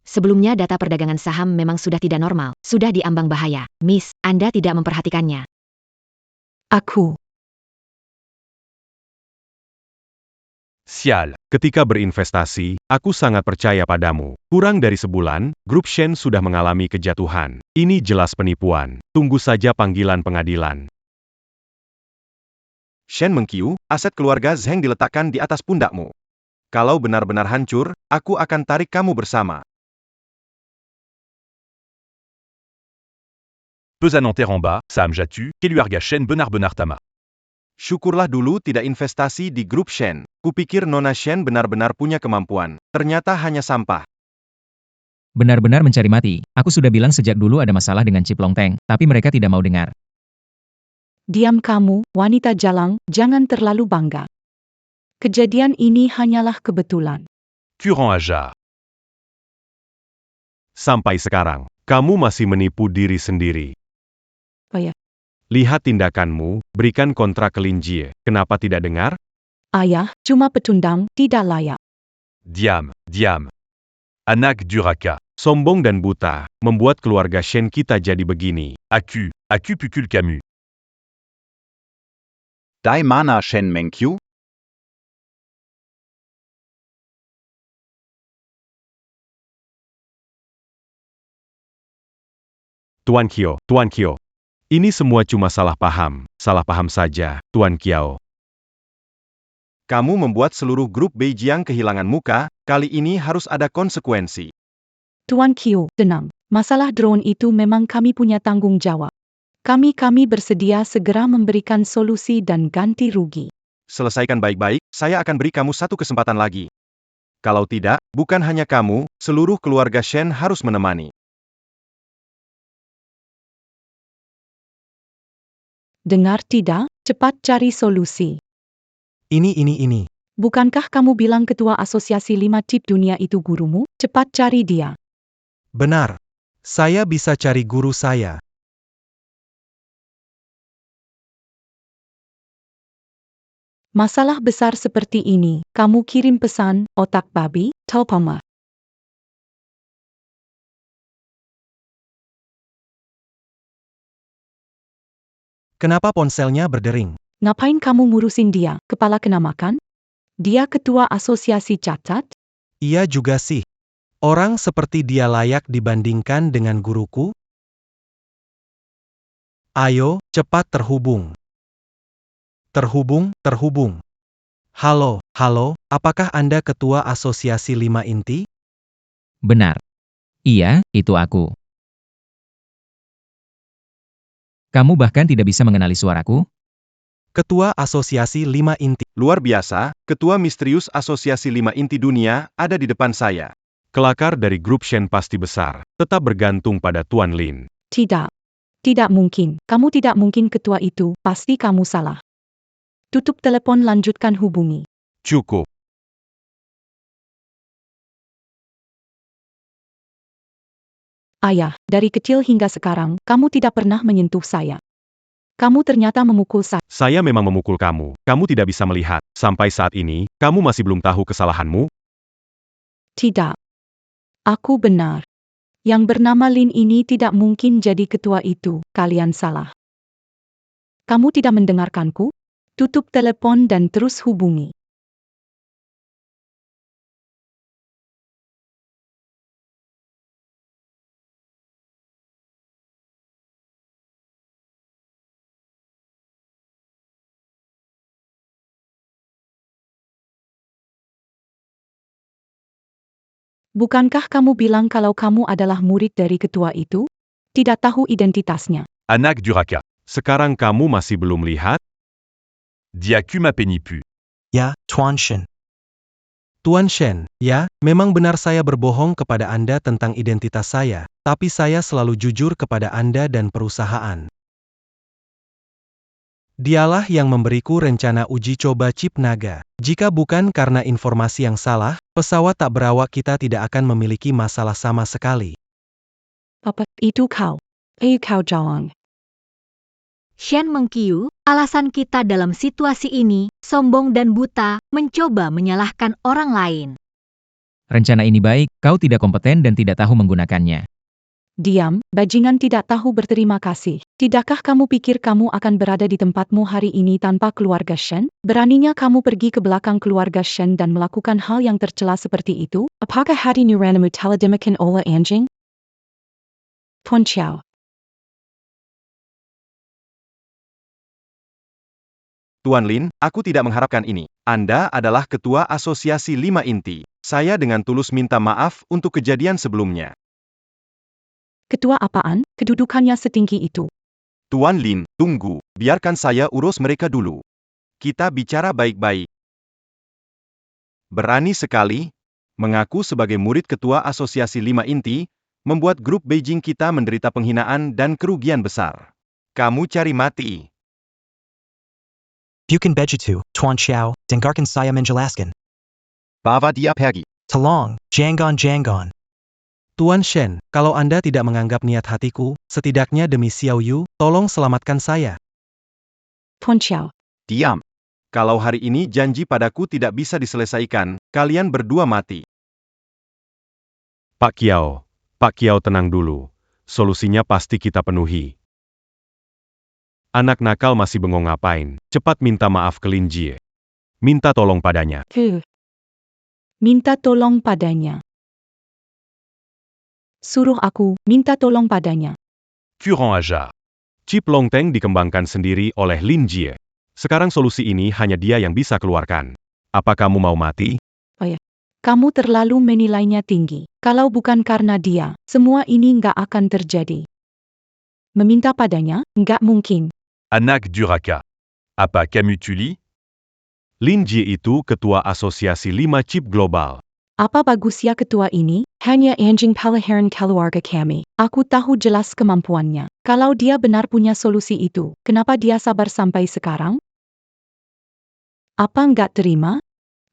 Sebelumnya data perdagangan saham memang sudah tidak normal, sudah diambang bahaya. Miss, Anda tidak memperhatikannya. Aku. Sial, ketika berinvestasi, aku sangat percaya padamu. Kurang dari sebulan, Grup Shen sudah mengalami kejatuhan. Ini jelas penipuan. Tunggu saja panggilan pengadilan. Shen Mengqiu, aset keluarga Zheng diletakkan di atas pundakmu. Kalau benar-benar hancur, aku akan tarik kamu bersama. Pesanteur en bas, Sam Jatu, Keluarga Shen benar-benar tamat. Syukurlah dulu tidak investasi di grup Shen. Kupikir Nona Shen benar-benar punya kemampuan. Ternyata hanya sampah. Benar-benar mencari mati. Aku sudah bilang sejak dulu ada masalah dengan Chip Longteng, tapi mereka tidak mau dengar. Diam kamu, wanita jalang, jangan terlalu bangga. Kejadian ini hanyalah kebetulan. Curant Ajar. Sampai sekarang, kamu masih menipu diri sendiri. Oh ya, Lihat tindakanmu, berikan kontrak ke Lin Jie. Kenapa tidak dengar? ayah, cuma petundang, tidak layak. Diam, diam. Anak duraka. Sombong dan buta, membuat keluarga Shen kita jadi begini. Aku pukul kamu. Dai mana Shen Mengqiu? Tuan Kyo. Ini semua cuma salah paham saja, Tuan Kiao. Kamu membuat seluruh grup Beijiang kehilangan muka, kali ini harus ada konsekuensi. Tuan Qiu, tenang. Masalah drone itu memang kami punya tanggung jawab. Kami bersedia segera memberikan solusi dan ganti rugi. Selesaikan baik-baik, saya akan beri kamu satu kesempatan lagi. Kalau tidak, bukan hanya kamu, seluruh keluarga Shen harus menemani. Dengar tidak? Cepat cari solusi. Ini. Bukankah kamu bilang ketua asosiasi 5 tip dunia itu gurumu? Cepat cari dia. Benar. Saya bisa cari guru saya. Masalah besar seperti ini, kamu kirim pesan, otak babi, Taupama. Kenapa ponselnya berdering? Ngapain kamu ngurusin dia, kepala kena makan? Dia ketua asosiasi catat? Iya juga sih. Orang seperti dia layak dibandingkan dengan guruku? Ayo, cepat terhubung. Terhubung. Halo, apakah Anda ketua asosiasi 5 inti? Benar. Iya, itu aku. Kamu bahkan tidak bisa mengenali suaraku? Ketua asosiasi 5 inti. Luar biasa, ketua misterius asosiasi 5 inti dunia, ada di depan saya. Kelakar dari grup Shen pasti besar, tetap bergantung pada Tuan Lin. Tidak. Tidak mungkin. Kamu tidak mungkin ketua itu, pasti kamu salah. Tutup telepon, lanjutkan hubungi. Cukup. Ayah, dari kecil hingga sekarang, kamu tidak pernah menyentuh saya. Kamu ternyata memukul saya. Saya memang memukul kamu. Kamu tidak bisa melihat. Sampai saat ini, kamu masih belum tahu kesalahanmu? Tidak. Aku benar. Yang bernama Lin ini tidak mungkin jadi ketua itu, kalian salah. Kamu tidak mendengarkanku? Tutup telepon dan terus hubungi. Bukankah kamu bilang kalau kamu adalah murid dari ketua itu? Tidak tahu identitasnya. Anak duraka. Sekarang kamu masih belum lihat? Diaku ma penipu. Ya, Tuan Shen. Tuan Shen, ya, memang benar saya berbohong kepada Anda tentang identitas saya, tapi saya selalu jujur kepada Anda dan perusahaan. Dialah yang memberiku rencana uji coba chip naga. Jika bukan karena informasi yang salah, pesawat tak berawak kita tidak akan memiliki masalah sama sekali. Papa, itu kau. Kau jalang. Shen Mengqiu, alasan kita dalam situasi ini, sombong dan buta, mencoba menyalahkan orang lain. Rencana ini baik, kau tidak kompeten dan tidak tahu menggunakannya. Diam, bajingan tidak tahu berterima kasih. Tidakkah kamu pikir kamu akan berada di tempatmu hari ini tanpa keluarga Shen? Beraninya kamu pergi ke belakang keluarga Shen dan melakukan hal yang tercela seperti itu? Apakah hati nuranimu telah demikian olah anjing? Tuan Xiao. Tuan Lin, aku tidak mengharapkan ini. Anda adalah ketua asosiasi 5 inti. Saya dengan tulus minta maaf untuk kejadian sebelumnya. Ketua apaan? Kedudukannya setinggi itu. Tuan Lin, tunggu. Biarkan saya urus mereka dulu. Kita bicara baik-baik. Berani sekali? Mengaku sebagai murid ketua Asosiasi 5 Inti, membuat grup Beijing kita menderita penghinaan dan kerugian besar. Kamu cari mati. Bukan begitu, Tuan Xiao, dengarkan saya menjelaskan. Bawa dia pergi. Tolong, jangan. Tuan Shen, kalau Anda tidak menganggap niat hatiku, setidaknya demi Xiao Yu, tolong selamatkan saya. Tuan Xiao, Diam. Kalau hari ini janji padaku tidak bisa diselesaikan, kalian berdua mati. Pak Kiao tenang dulu. Solusinya pasti kita penuhi. Anak nakal masih bengong ngapain? Cepat minta maaf ke Lin Jie. Minta tolong padanya. minta tolong padanya. Suruh aku minta tolong padanya. Furent Aja. Chip Longteng dikembangkan sendiri oleh Lin Jie. Sekarang solusi ini hanya dia yang bisa keluarkan. Apa kamu mau mati? Kamu terlalu menilainya tinggi. Kalau bukan karena dia, semua ini nggak akan terjadi. Meminta padanya, nggak mungkin. Anak Duraka. Apa kamu tuli? Lin Jie itu ketua asosiasi 5 chip global. Apa bagusnya ketua ini? Hanya anjing peliharaan keluarga kami. Aku tahu jelas kemampuannya. Kalau dia benar punya solusi itu, kenapa dia sabar sampai sekarang? Apa nggak terima?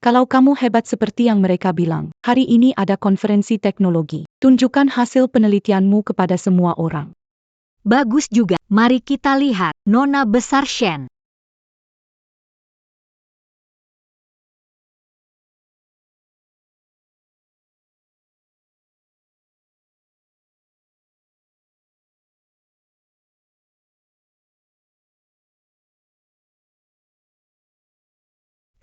Kalau kamu hebat seperti yang mereka bilang, hari ini ada konferensi teknologi. Tunjukkan hasil penelitianmu kepada semua orang. Bagus juga, mari kita lihat, Nona Besar Shen.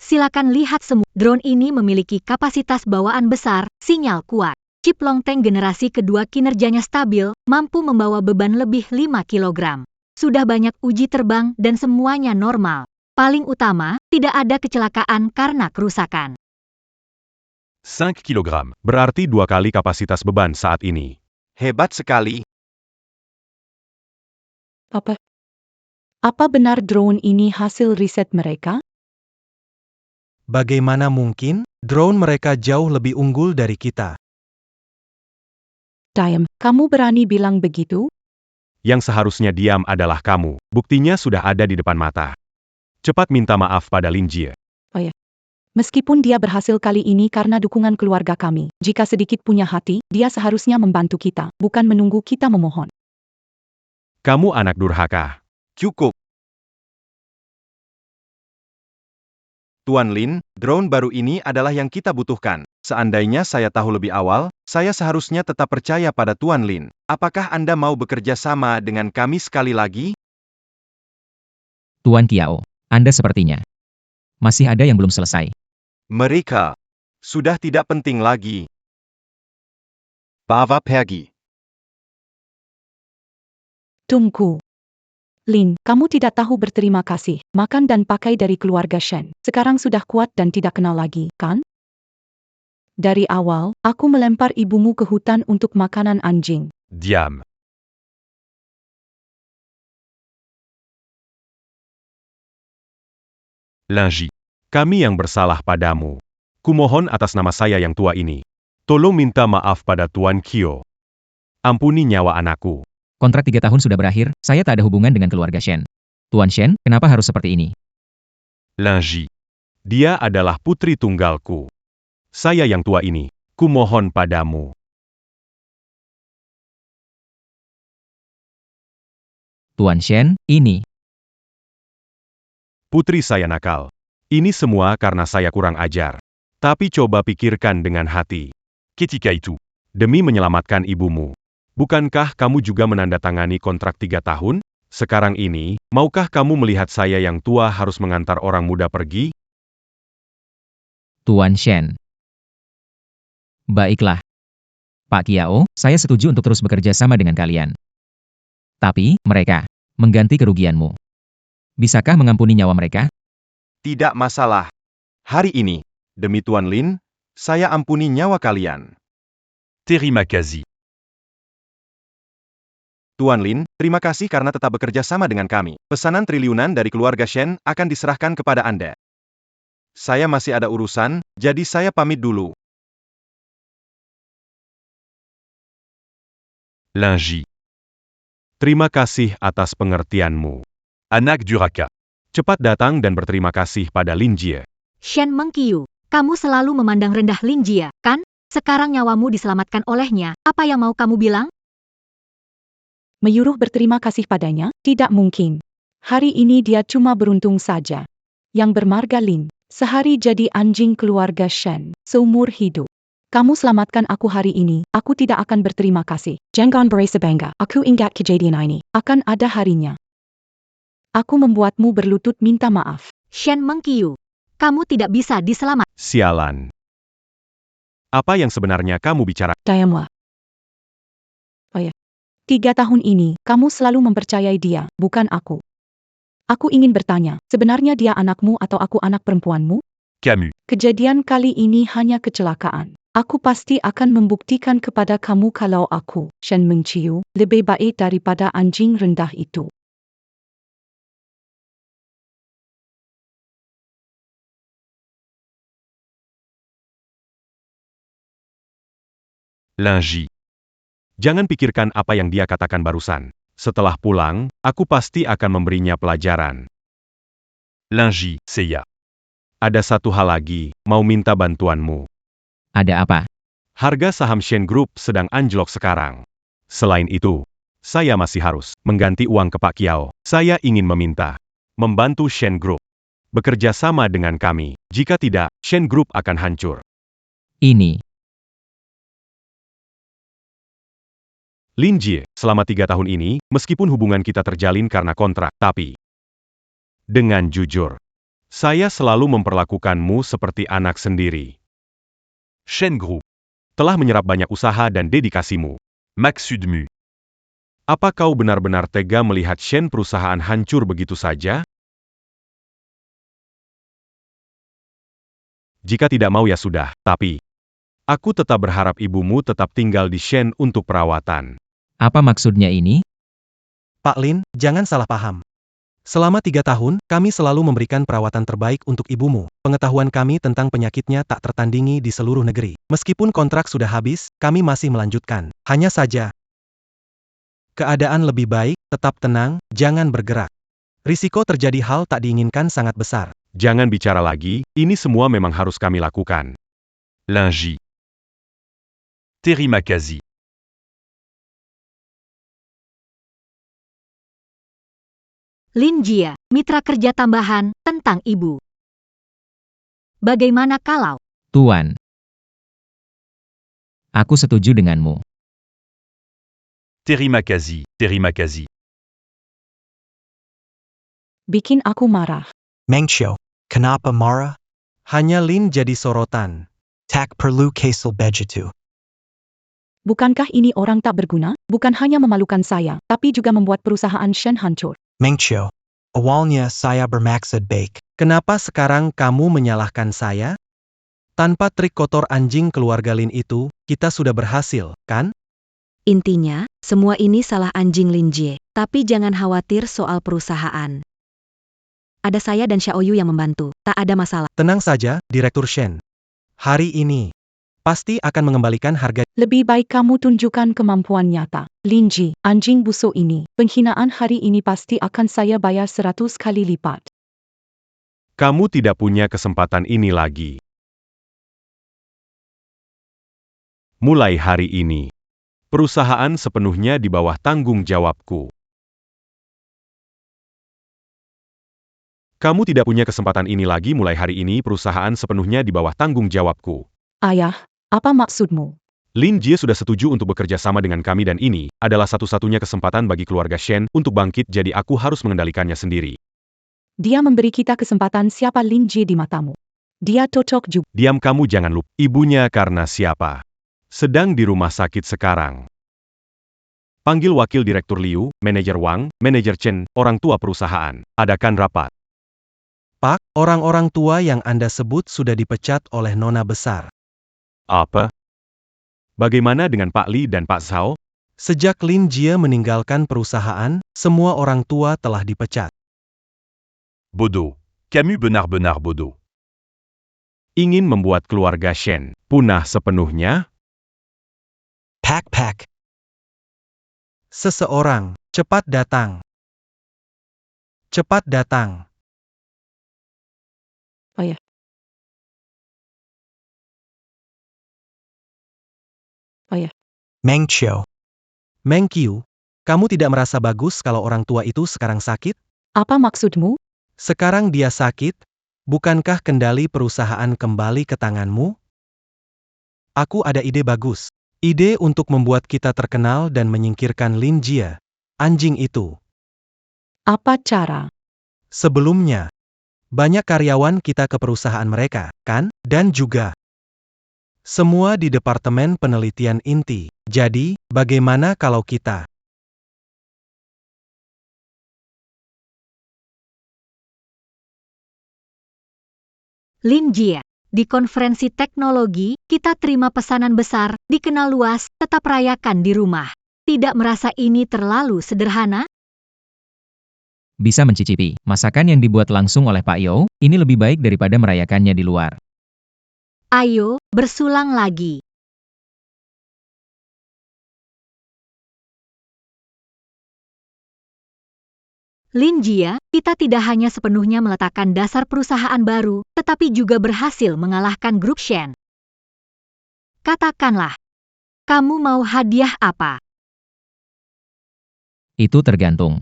Silakan lihat semua. Drone ini memiliki kapasitas bawaan besar, sinyal kuat. Chip Longteng generasi kedua kinerjanya stabil, mampu membawa beban lebih 5 kg. Sudah banyak uji terbang dan semuanya normal. Paling utama, tidak ada kecelakaan karena kerusakan. 5 kg. Berarti 2 kali kapasitas beban saat ini. Hebat sekali. Apa benar drone ini hasil riset mereka? Bagaimana mungkin? Drone mereka jauh lebih unggul dari kita. Diam, kamu berani bilang begitu? Yang seharusnya diam adalah kamu. Buktinya sudah ada di depan mata. Cepat minta maaf pada Lin Jie. Meskipun dia berhasil kali ini karena dukungan keluarga kami, jika sedikit punya hati, dia seharusnya membantu kita, bukan menunggu kita memohon. Kamu anak durhaka. Cukup. Tuan Lin, drone baru ini adalah yang kita butuhkan. Seandainya saya tahu lebih awal, saya seharusnya tetap percaya pada Tuan Lin. Apakah Anda mau bekerja sama dengan kami sekali lagi? Tuan Kiao, Anda sepertinya masih ada yang belum selesai. Mereka sudah tidak penting lagi. Bawa pergi. Tunggu. Lin, kamu tidak tahu berterima kasih. Makan dan pakai dari keluarga Shen. Sekarang sudah kuat dan tidak kenal lagi, kan? Dari awal, aku melempar ibumu ke hutan untuk makanan anjing. Diam. Lin Jie. Kami yang bersalah padamu. Kumohon atas nama saya yang tua ini. Tolong minta maaf pada Tuan Kyo. Ampuni nyawa anakku. Kontrak 3 tahun sudah berakhir, saya tak ada hubungan dengan keluarga Shen. Tuan Shen, kenapa harus seperti ini? Lin Jie. Dia adalah putri tunggalku. Saya yang tua ini, kumohon padamu. Tuan Shen, ini. Putri saya nakal. Ini semua karena saya kurang ajar. Tapi coba pikirkan dengan hati. Ketika itu, Demi menyelamatkan ibumu. Bukankah kamu juga menandatangani kontrak 3 tahun? Sekarang ini, maukah kamu melihat saya yang tua harus mengantar orang muda pergi? Tuan Shen. Baiklah. Pak Kiao, saya setuju untuk terus bekerja sama dengan kalian. Tapi, mereka mengganti kerugianmu. Bisakah mengampuni nyawa mereka? Tidak masalah. Hari ini, demi Tuan Lin, saya ampuni nyawa kalian. terima kasih. Tuan Lin, terima kasih karena tetap bekerja sama dengan kami. Pesanan triliunan dari keluarga Shen akan diserahkan kepada Anda. Saya masih ada urusan, jadi saya pamit dulu. Linji. Terima kasih atas pengertianmu. Anak Duraka. Cepat datang dan berterima kasih pada Linjie. Shen mengkiu. Kamu selalu memandang rendah Lin Jie, kan? Sekarang nyawamu diselamatkan olehnya. Apa yang mau kamu bilang? Menyuruh berterima kasih padanya? Tidak mungkin. Hari ini dia cuma beruntung saja. Yang bermarga Lin, sehari jadi anjing keluarga Shen, seumur hidup. Kamu selamatkan aku hari ini, aku tidak akan berterima kasih. Jangan berasa bangga, aku ingat kejadian ini. Akan ada harinya. Aku membuatmu berlutut minta maaf. Shen mengkiu. Kamu tidak bisa diselamatkan. Sialan. Apa yang sebenarnya kamu bicara? Dayamwa. Oh ya. 3 tahun ini, kamu selalu mempercayai dia, bukan aku. Aku ingin bertanya, sebenarnya dia anakmu atau aku anak perempuanmu? Camus. Kejadian kali ini hanya kecelakaan. Aku pasti akan membuktikan kepada kamu kalau aku, Shen Mengciu, lebih baik daripada anjing rendah itu. Linji. Jangan pikirkan apa yang dia katakan barusan. Setelah pulang, aku pasti akan memberinya pelajaran. Linji, Seiya. Ada satu hal lagi, mau minta bantuanmu. Ada apa? Harga saham Shen Group sedang anjlok sekarang. Selain itu, saya masih harus mengganti uang ke Pak Kiao. Saya ingin meminta membantu Shen Group bekerja sama dengan kami. Jika tidak, Shen Group akan hancur. Ini. Linjie, selama 3 tahun ini, meskipun hubungan kita terjalin karena kontrak, tapi dengan jujur, saya selalu memperlakukanmu seperti anak sendiri. Shen Group. Telah menyerap banyak usaha dan dedikasimu. Max Sudmu. Apa kau benar-benar tega melihat Shen perusahaan hancur begitu saja? Jika tidak mau ya sudah, tapi aku tetap berharap ibumu tetap tinggal di Shen untuk perawatan. Apa maksudnya ini? Pak Lin, jangan salah paham. Selama 3 tahun, kami selalu memberikan perawatan terbaik untuk ibumu. Pengetahuan kami tentang penyakitnya tak tertandingi di seluruh negeri. Meskipun kontrak sudah habis, kami masih melanjutkan. Hanya saja, keadaan lebih baik, tetap tenang, jangan bergerak. Risiko terjadi hal tak diinginkan sangat besar. Jangan bicara lagi, ini semua memang harus kami lakukan. Linji. Terima kasih. Lin Jie, mitra kerja tambahan, tentang ibu. Bagaimana kalau? Tuan. Aku setuju denganmu. Terima kasih. Terima kasih. Bikin aku marah. Mengcio. Kenapa marah? Hanya Lin jadi sorotan. Tak perlu kesel begitu. Bukankah ini orang tak berguna? Bukan hanya memalukan saya, tapi juga membuat perusahaan Shen hancur. Mengcio. Awalnya saya bermaksud baik. Kenapa sekarang kamu menyalahkan saya? Tanpa trik kotor anjing keluarga Lin itu, kita sudah berhasil, kan? Intinya, semua ini salah anjing Lin Jie. Tapi jangan khawatir soal perusahaan. Ada saya dan Xiaoyu yang membantu, tak ada masalah. Tenang saja, Direktur Shen. Hari ini, pasti akan mengembalikan harga. Lebih baik kamu tunjukkan kemampuan nyata. Lin Ji, anjing busuk ini, penghinaan hari ini pasti akan saya bayar 100 kali lipat. Kamu tidak punya kesempatan ini lagi. Mulai hari ini, perusahaan sepenuhnya di bawah tanggung jawabku. Kamu tidak punya kesempatan ini lagi. Mulai hari ini perusahaan sepenuhnya di bawah tanggung jawabku. Ayah, apa maksudmu? Lin Jie sudah setuju untuk bekerja sama dengan kami dan ini adalah satu-satunya kesempatan bagi keluarga Shen untuk bangkit, jadi aku harus mengendalikannya sendiri. Dia memberi kita kesempatan. Siapa Lin Ji di matamu? Dia cocok juga. Diam kamu, jangan lupa. Ibunya karena siapa? Sedang di rumah sakit sekarang. Panggil wakil direktur Liu, manajer Wang, manajer Chen, orang tua perusahaan. Adakan rapat. Pak, orang-orang tua yang Anda sebut sudah dipecat oleh Nona Besar. Apa? Bagaimana dengan Pak Li dan Pak Zhao? Sejak Lin Jie meninggalkan perusahaan, semua orang tua telah dipecat. Bodoh. Camus benar-benar bodoh. Ingin membuat keluarga Shen punah sepenuhnya? Pak. Seseorang, cepat datang. Cepat datang. Oh ya. Meng Qiu. Meng Qiu, kamu tidak merasa bagus kalau orang tua itu sekarang sakit? Apa maksudmu? Sekarang dia sakit, bukankah kendali perusahaan kembali ke tanganmu? Aku ada ide bagus. Ide untuk membuat kita terkenal dan menyingkirkan Lin Jie, anjing itu. Apa cara? Sebelumnya, banyak karyawan kita ke perusahaan mereka, kan? Dan juga semua di Departemen Penelitian Inti. Jadi, bagaimana kalau kita Lin Jie, di konferensi teknologi, kita terima pesanan besar, dikenal luas, tetap rayakan di rumah. Tidak merasa ini terlalu sederhana? Bisa mencicipi. Masakan yang dibuat langsung oleh Pak Yo, ini lebih baik daripada merayakannya di luar. Ayo, bersulang lagi. Lin Jie, kita tidak hanya sepenuhnya meletakkan dasar perusahaan baru, tetapi juga berhasil mengalahkan grup Shen. Katakanlah, kamu mau hadiah apa? Itu tergantung.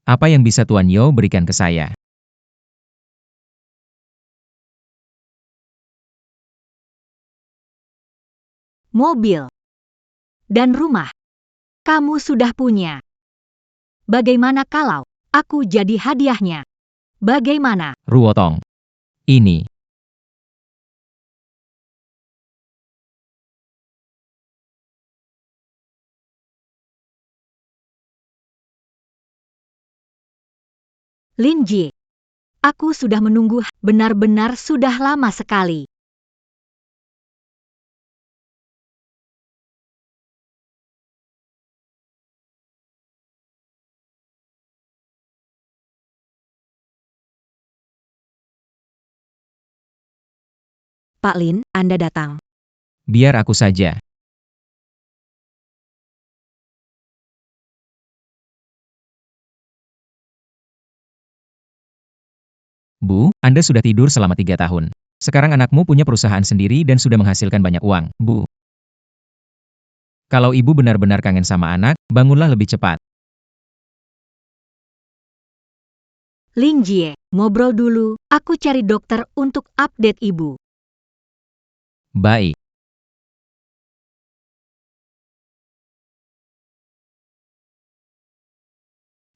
Apa yang bisa Tuan Yo berikan ke saya? Mobil dan rumah. Kamu sudah punya. Bagaimana kalau aku jadi hadiahnya? Bagaimana? Ruotong. Ini. Lin Jie, aku sudah menunggu, benar-benar sudah lama sekali. Pak Lin, Anda datang. Biar aku saja. Bu, Anda sudah tidur selama 3 tahun. Sekarang anakmu punya perusahaan sendiri dan sudah menghasilkan banyak uang, Bu. Kalau ibu benar-benar kangen sama anak, bangunlah lebih cepat. Lin Jie, ngobrol dulu, aku cari dokter untuk update ibu. Baik.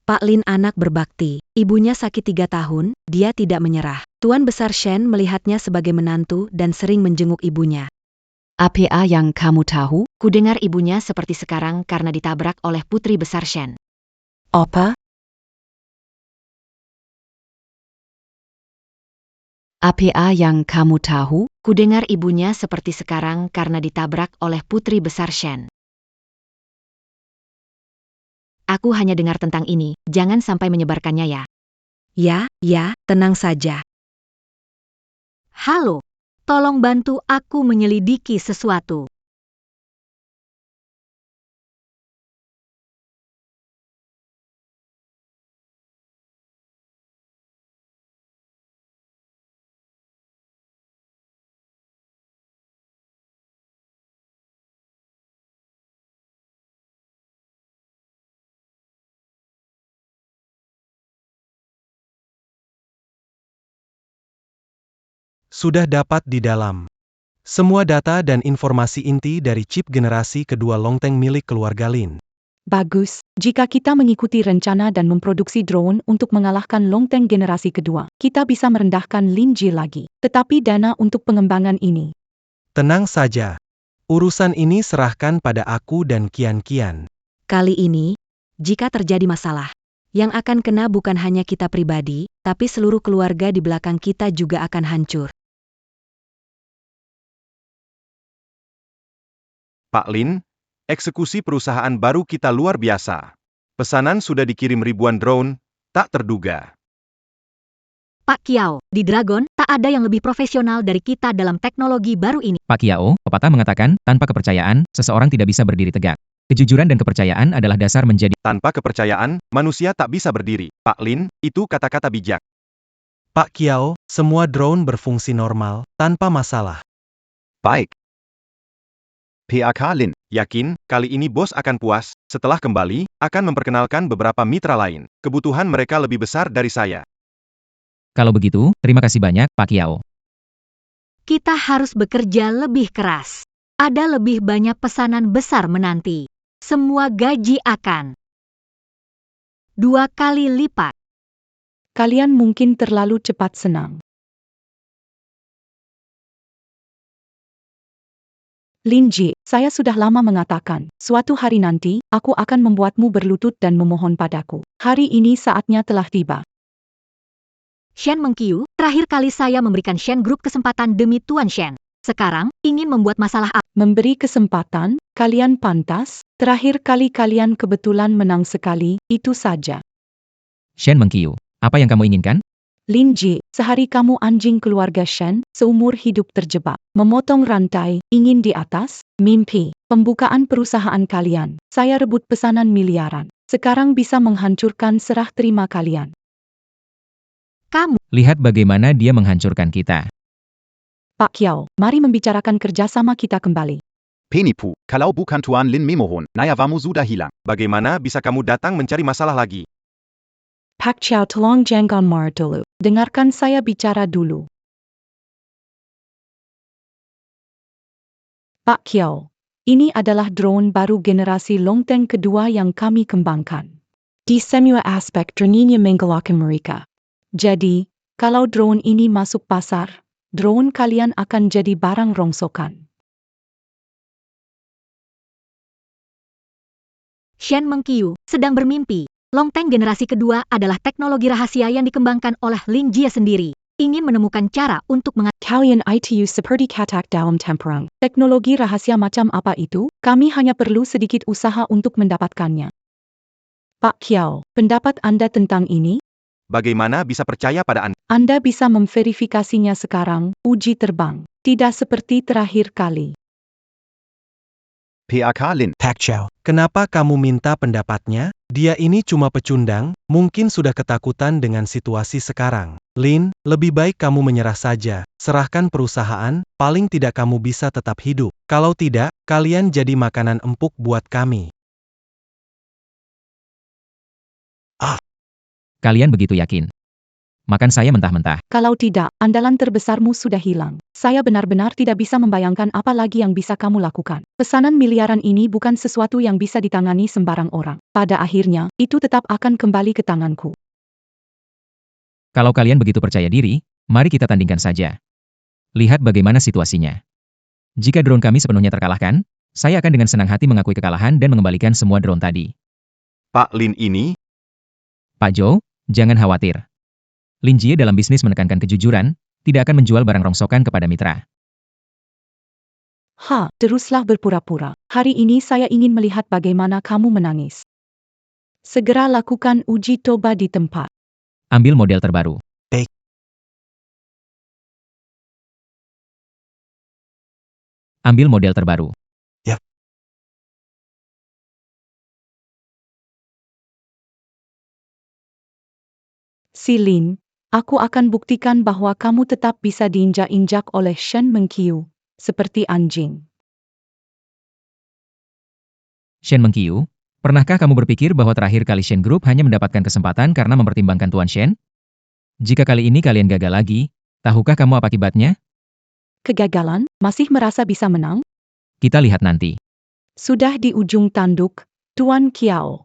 Pak Lin anak berbakti, ibunya sakit 3 tahun, dia tidak menyerah. Tuan Besar Shen melihatnya sebagai menantu dan sering menjenguk ibunya. Apa yang kamu tahu? Kudengar ibunya seperti sekarang karena ditabrak oleh putri besar Shen. Apa? Apa yang kamu tahu? Kudengar ibunya seperti sekarang karena ditabrak oleh putri besar Shen. Aku hanya dengar tentang ini, jangan sampai menyebarkannya ya. Ya, tenang saja. Halo, tolong bantu aku menyelidiki sesuatu. sudah dapat di dalam semua data dan informasi inti dari chip generasi kedua Longteng milik keluarga Lin. Bagus, jika kita mengikuti rencana dan memproduksi drone untuk mengalahkan Longteng generasi kedua, kita bisa merendahkan Lin Jie lagi. Tetapi dana untuk pengembangan ini. Tenang saja. Urusan ini serahkan pada aku dan Kian. Kali ini, jika terjadi masalah, yang akan kena bukan hanya kita pribadi, tapi seluruh keluarga di belakang kita juga akan hancur. Pak Lin, eksekusi perusahaan baru kita luar biasa. Pesanan sudah dikirim ribuan drone, tak terduga. Pak Kiao, di Dragon, tak ada yang lebih profesional dari kita dalam teknologi baru ini. Pak Kiao, pepatah mengatakan, tanpa kepercayaan, seseorang tidak bisa berdiri tegak. Kejujuran dan kepercayaan adalah dasar menjadi. Tanpa kepercayaan, manusia tak bisa berdiri. Pak Lin, itu kata-kata bijak. Pak Kiao, semua drone berfungsi normal, tanpa masalah. Baik. PAK Lin. Yakin, kali ini bos akan puas. Setelah kembali, akan memperkenalkan beberapa mitra lain. Kebutuhan mereka lebih besar dari saya. Kalau begitu, terima kasih banyak, Pak Kiao. Kita harus bekerja lebih keras. Ada lebih banyak pesanan besar menanti. Semua gaji akan 2 kali lipat. Kalian mungkin terlalu cepat senang. Lin Ji, saya sudah lama mengatakan, suatu hari nanti, aku akan membuatmu berlutut dan memohon padaku. Hari ini saatnya telah tiba. Shen Mengqiu, terakhir kali saya memberikan Shen Group kesempatan demi Tuan Shen. Sekarang, ingin membuat masalah apa? Memberi kesempatan, kalian pantas, terakhir kali kalian kebetulan menang sekali, itu saja. Shen Mengqiu, apa yang kamu inginkan? Lin Ji, sehari kamu anjing keluarga Shen, seumur hidup terjebak, memotong rantai, ingin di atas, mimpi, pembukaan perusahaan kalian, saya rebut pesanan miliaran, sekarang bisa menghancurkan serah terima kalian. Kamu, Lihat bagaimana dia menghancurkan kita. Pak Kiao, mari membicarakan kerjasama kita kembali. Penipu, kalau bukan Tuan Lin memohon, nyawamu sudah hilang. Bagaimana bisa kamu datang mencari masalah lagi? Pak Kiao tolong jangan marah dulu, dengarkan saya bicara dulu. Pak Kiao, ini adalah drone baru generasi Longteng kedua yang kami kembangkan. Di semua aspek drone-nya menggalakan mereka. Jadi, kalau drone ini masuk pasar, drone kalian akan jadi barang rongsokan. Shen Mengqiu, sedang bermimpi. Longteng generasi kedua adalah teknologi rahasia yang dikembangkan oleh Lin Jie sendiri. Ingin menemukan cara untuk Kalian itu seperti katak dalam temperang. Teknologi rahasia macam apa itu? Kami hanya perlu sedikit usaha untuk mendapatkannya. Pak Kiao, pendapat Anda tentang ini? Bagaimana bisa percaya pada Anda? Anda bisa memverifikasinya sekarang, uji terbang. Tidak seperti terakhir kali. PAK Lin. Pak Chow. Kenapa kamu minta pendapatnya? Dia ini cuma pecundang, mungkin sudah ketakutan dengan situasi sekarang. Lin, lebih baik kamu menyerah saja. Serahkan perusahaan, paling tidak kamu bisa tetap hidup. Kalau tidak, kalian jadi makanan empuk buat kami. Kalian begitu yakin? Makan saya mentah-mentah. Kalau tidak, andalan terbesarmu sudah hilang. Saya benar-benar tidak bisa membayangkan apa lagi yang bisa kamu lakukan. Pesanan miliaran ini bukan sesuatu yang bisa ditangani sembarang orang. Pada akhirnya, itu tetap akan kembali ke tanganku. Kalau kalian begitu percaya diri, mari kita tandingkan saja. Lihat bagaimana situasinya. Jika drone kami sepenuhnya terkalahkan, saya akan dengan senang hati mengakui kekalahan dan mengembalikan semua drone tadi. Pak Lin ini, Pak Zhou, jangan khawatir. Lin Jie dalam bisnis menekankan kejujuran, tidak akan menjual barang rongsokan kepada mitra. Teruslah berpura-pura. Hari ini saya ingin melihat bagaimana kamu menangis. Segera lakukan uji coba di tempat. Ambil model terbaru. Baik. Ambil model terbaru. Ya. Lin, aku akan buktikan bahwa kamu tetap bisa diinjak-injak oleh Shen Mengqiu, seperti anjing. Shen Mengqiu, pernahkah kamu berpikir bahwa terakhir kali Shen Group hanya mendapatkan kesempatan karena mempertimbangkan Tuan Shen? Jika kali ini kalian gagal lagi, tahukah kamu apa akibatnya? Kegagalan, masih merasa bisa menang? Kita lihat nanti. Sudah di ujung tanduk, Tuan Kiao.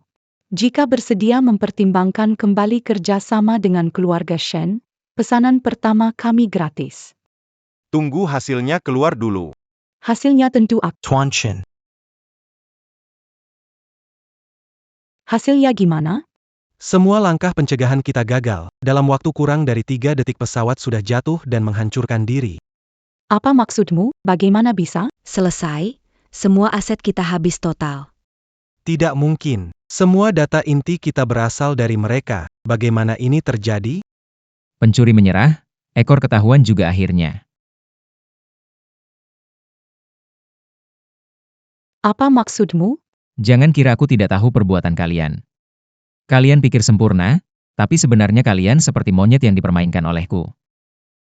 Jika bersedia mempertimbangkan kembali kerjasama dengan keluarga Shen, pesanan pertama kami gratis. tunggu hasilnya keluar dulu. Hasilnya tentu Tuan Shen. Hasilnya gimana? Semua langkah pencegahan kita gagal. Dalam waktu kurang dari 3 detik pesawat sudah jatuh dan menghancurkan diri. Apa maksudmu? Bagaimana bisa? selesai, semua aset kita habis total. Tidak mungkin. Semua data inti kita berasal dari mereka. Bagaimana ini terjadi? Pencuri menyerah, ekor ketahuan juga akhirnya. Apa maksudmu? Jangan kira aku tidak tahu perbuatan kalian. Kalian pikir sempurna, tapi sebenarnya kalian seperti monyet yang dipermainkan olehku.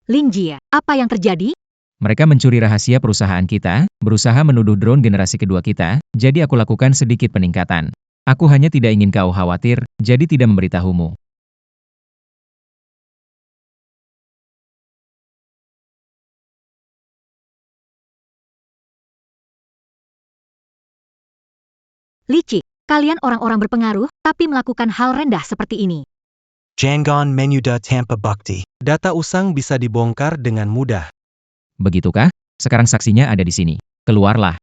Lin Jie, apa yang terjadi? Mereka mencuri rahasia perusahaan kita, berusaha menuduh drone generasi kedua kita, jadi aku lakukan sedikit peningkatan. Aku hanya tidak ingin kau khawatir, jadi tidak memberitahumu. Licik, kalian orang-orang berpengaruh, tapi melakukan hal rendah seperti ini. Jangan menyudah tanpa bukti. Data usang bisa dibongkar dengan mudah. Begitukah? Sekarang saksinya ada di sini. Keluarlah.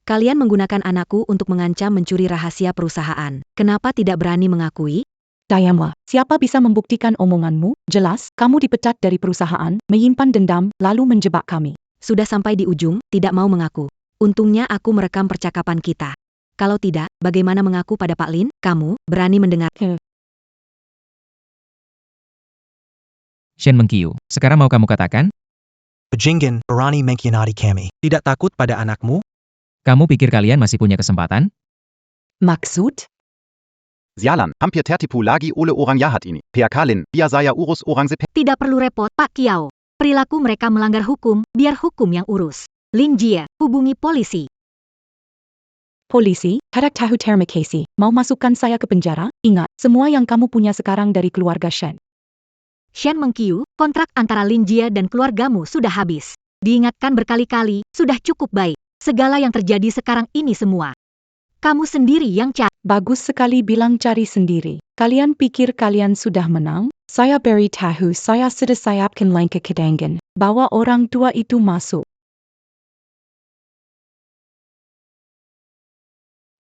Kalian menggunakan anakku untuk mengancam mencuri rahasia perusahaan. Kenapa tidak berani mengakui? Dayamwa, siapa bisa membuktikan omonganmu? Jelas, kamu dipecat dari perusahaan, menyimpan dendam, lalu menjebak kami. Sudah sampai di ujung, tidak mau mengaku. Untungnya aku merekam percakapan kita. Kalau tidak, bagaimana mengaku pada Pak Lin? Kamu berani mendengar? Shen mengkiu. Sekarang mau kamu katakan? Bajingan, berani mengkhianati kami. Tidak takut pada anakmu? Kamu pikir kalian masih punya kesempatan? Maksud? Sialan, hampir tertipu lagi oleh orang jahat ini. PHK Lin, biar saya urus orang seperti. Tidak perlu repot, Pak Kiao. Perilaku mereka melanggar hukum, biar hukum yang urus. Lin Jie, hubungi polisi. Polisi, harap tahu terima kasih. Mau masukkan saya ke penjara? Ingat, semua yang kamu punya sekarang dari keluarga Shen. Shen mengkiu, kontrak antara Lin Jie dan keluargamu sudah habis. Diingatkan berkali-kali, sudah cukup baik. Segala yang terjadi sekarang ini semua. Kamu sendiri yang cari. Bagus sekali bilang cari sendiri. Kalian pikir kalian sudah menang? Saya beri tahu saya sudah siapkan langkah cadangan. Bawa orang tua itu masuk.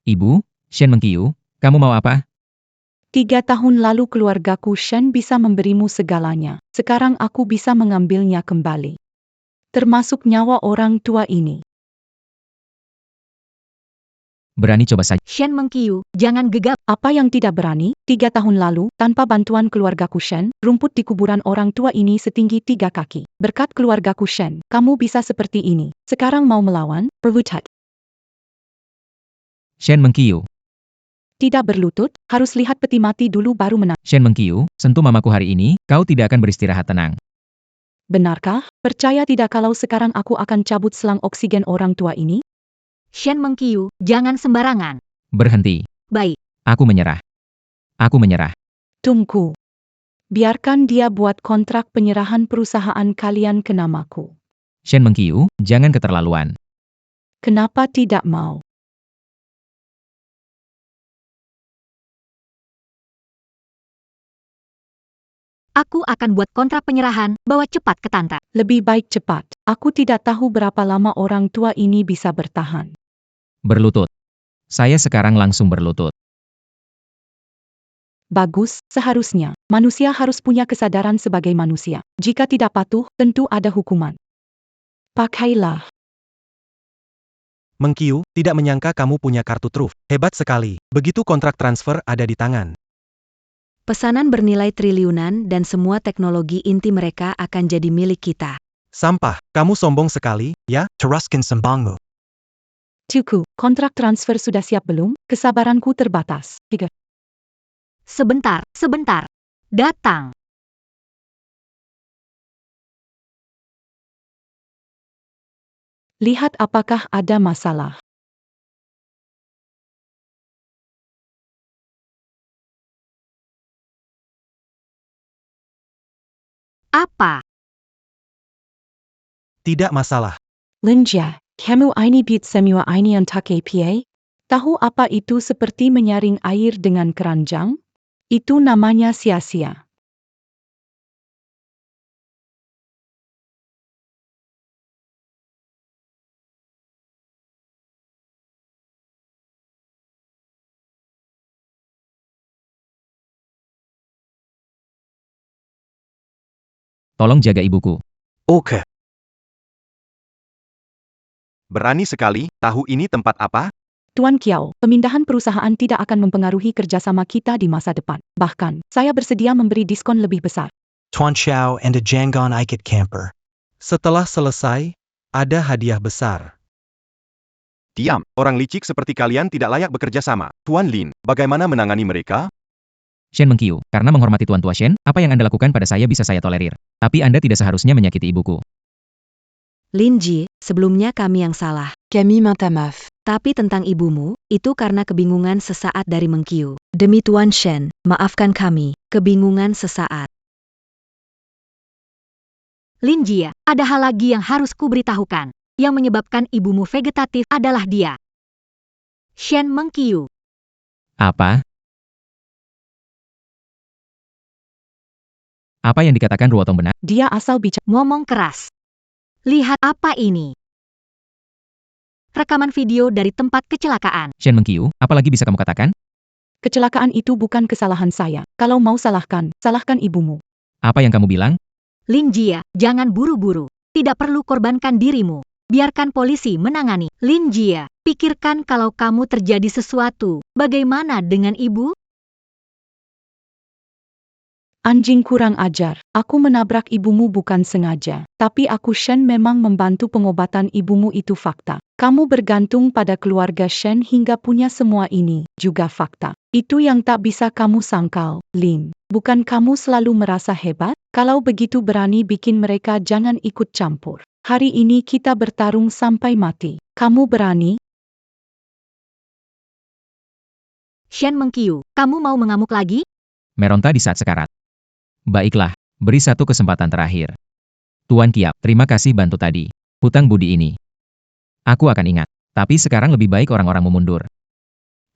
Ibu, Shen mengkiu, kamu mau apa? 3 tahun lalu keluargaku Shen bisa memberimu segalanya. Sekarang aku bisa mengambilnya kembali. Termasuk nyawa orang tua ini. Berani coba saja. Shen mengkiu, jangan gegap. Apa yang tidak berani? 3 tahun lalu, tanpa bantuan keluargaku Shen, rumput di kuburan orang tua ini setinggi 3 kaki. Berkat keluargaku Shen, kamu bisa seperti ini. Sekarang mau melawan? Berlutut. Shen mengkiu. Tidak berlutut, harus lihat peti mati dulu baru menang. Shen mengkiu, sentuh mamaku hari ini, kau tidak akan beristirahat tenang. Benarkah? Percaya tidak kalau sekarang aku akan cabut selang oksigen orang tua ini? Shen mengkiu, jangan sembarangan. Berhenti. Baik. Aku menyerah. Aku menyerah. Tunggu. Biarkan dia buat kontrak penyerahan perusahaan kalian ke namaku. Shen mengkiu, jangan keterlaluan. Kenapa tidak mau? Aku akan buat kontrak penyerahan, bawa cepat ke tante. Lebih baik cepat. Aku tidak tahu berapa lama orang tua ini bisa bertahan. Berlutut. Saya sekarang langsung berlutut. Bagus, seharusnya. Manusia harus punya kesadaran sebagai manusia. Jika tidak patuh, tentu ada hukuman. Pakailah. Mengkiu, tidak menyangka kamu punya kartu truf. Hebat sekali. Begitu kontrak transfer ada di tangan. Pesanan bernilai triliunan dan semua teknologi inti mereka akan jadi milik kita. Sampah, kamu sombong sekali, ya? Teruskan sembangmu. Tuku, kontrak transfer sudah siap belum? Kesabaranku terbatas. 3. Sebentar, sebentar. Datang. Lihat apakah ada masalah. Apa? Tidak masalah. Linja, kamu ini bit semua ini untuk APA? Tahu apa itu seperti menyaring air dengan keranjang? Itu namanya sia-sia. Tolong jaga ibuku. Oke. Berani sekali, tahu ini tempat apa? Tuan Kiao, pemindahan perusahaan tidak akan mempengaruhi kerjasama kita di masa depan. Bahkan, saya bersedia memberi diskon lebih besar. Tuan Xiao and a Jangon Ikit Camper. Setelah selesai, ada hadiah besar. Diam. Orang licik seperti kalian tidak layak bekerja sama. Tuan Lin, bagaimana menangani mereka? Shen mengkiu. Karena menghormati Tuan Tua Shen, apa yang Anda lakukan pada saya bisa saya tolerir. Tapi Anda tidak seharusnya menyakiti ibuku. Lin Ji, sebelumnya kami yang salah. Camille minta maaf. Tapi tentang ibumu, itu karena kebingungan sesaat dari Mengkiu. Demi Tuan Shen, maafkan kami, kebingungan sesaat. Lin Jia, ada hal lagi yang harus kuberitahukan. Yang menyebabkan ibumu vegetatif adalah dia. Shen Mengkiu. Apa? Apa yang dikatakan Ruotong benar? Dia asal bicara. Ngomong keras. Lihat apa ini. Rekaman video dari tempat kecelakaan. Shen Mengkiu, apalagi bisa kamu katakan? Kecelakaan itu bukan kesalahan saya. Kalau mau salahkan, salahkan ibumu. Apa yang kamu bilang? Lin Jia, jangan buru-buru. Tidak perlu korbankan dirimu. Biarkan polisi menangani. Lin Jia, pikirkan kalau kamu terjadi sesuatu. Bagaimana dengan ibu? Anjing kurang ajar. Aku menabrak ibumu bukan sengaja. Tapi aku Shen memang membantu pengobatan ibumu itu fakta. Kamu bergantung pada keluarga Shen hingga punya semua ini, juga fakta. Itu yang tak bisa kamu sangkal, Lin. Bukan kamu selalu merasa hebat? Kalau begitu berani bikin mereka jangan ikut campur. Hari ini kita bertarung sampai mati. Kamu berani? Shen Mengkiu, kamu mau mengamuk lagi? Meronta di saat sekarat. Baiklah, beri satu kesempatan terakhir. Tuan Kiap, terima kasih bantu tadi. Hutang budi ini. Aku akan ingat. Tapi sekarang lebih baik orang-orang memundur.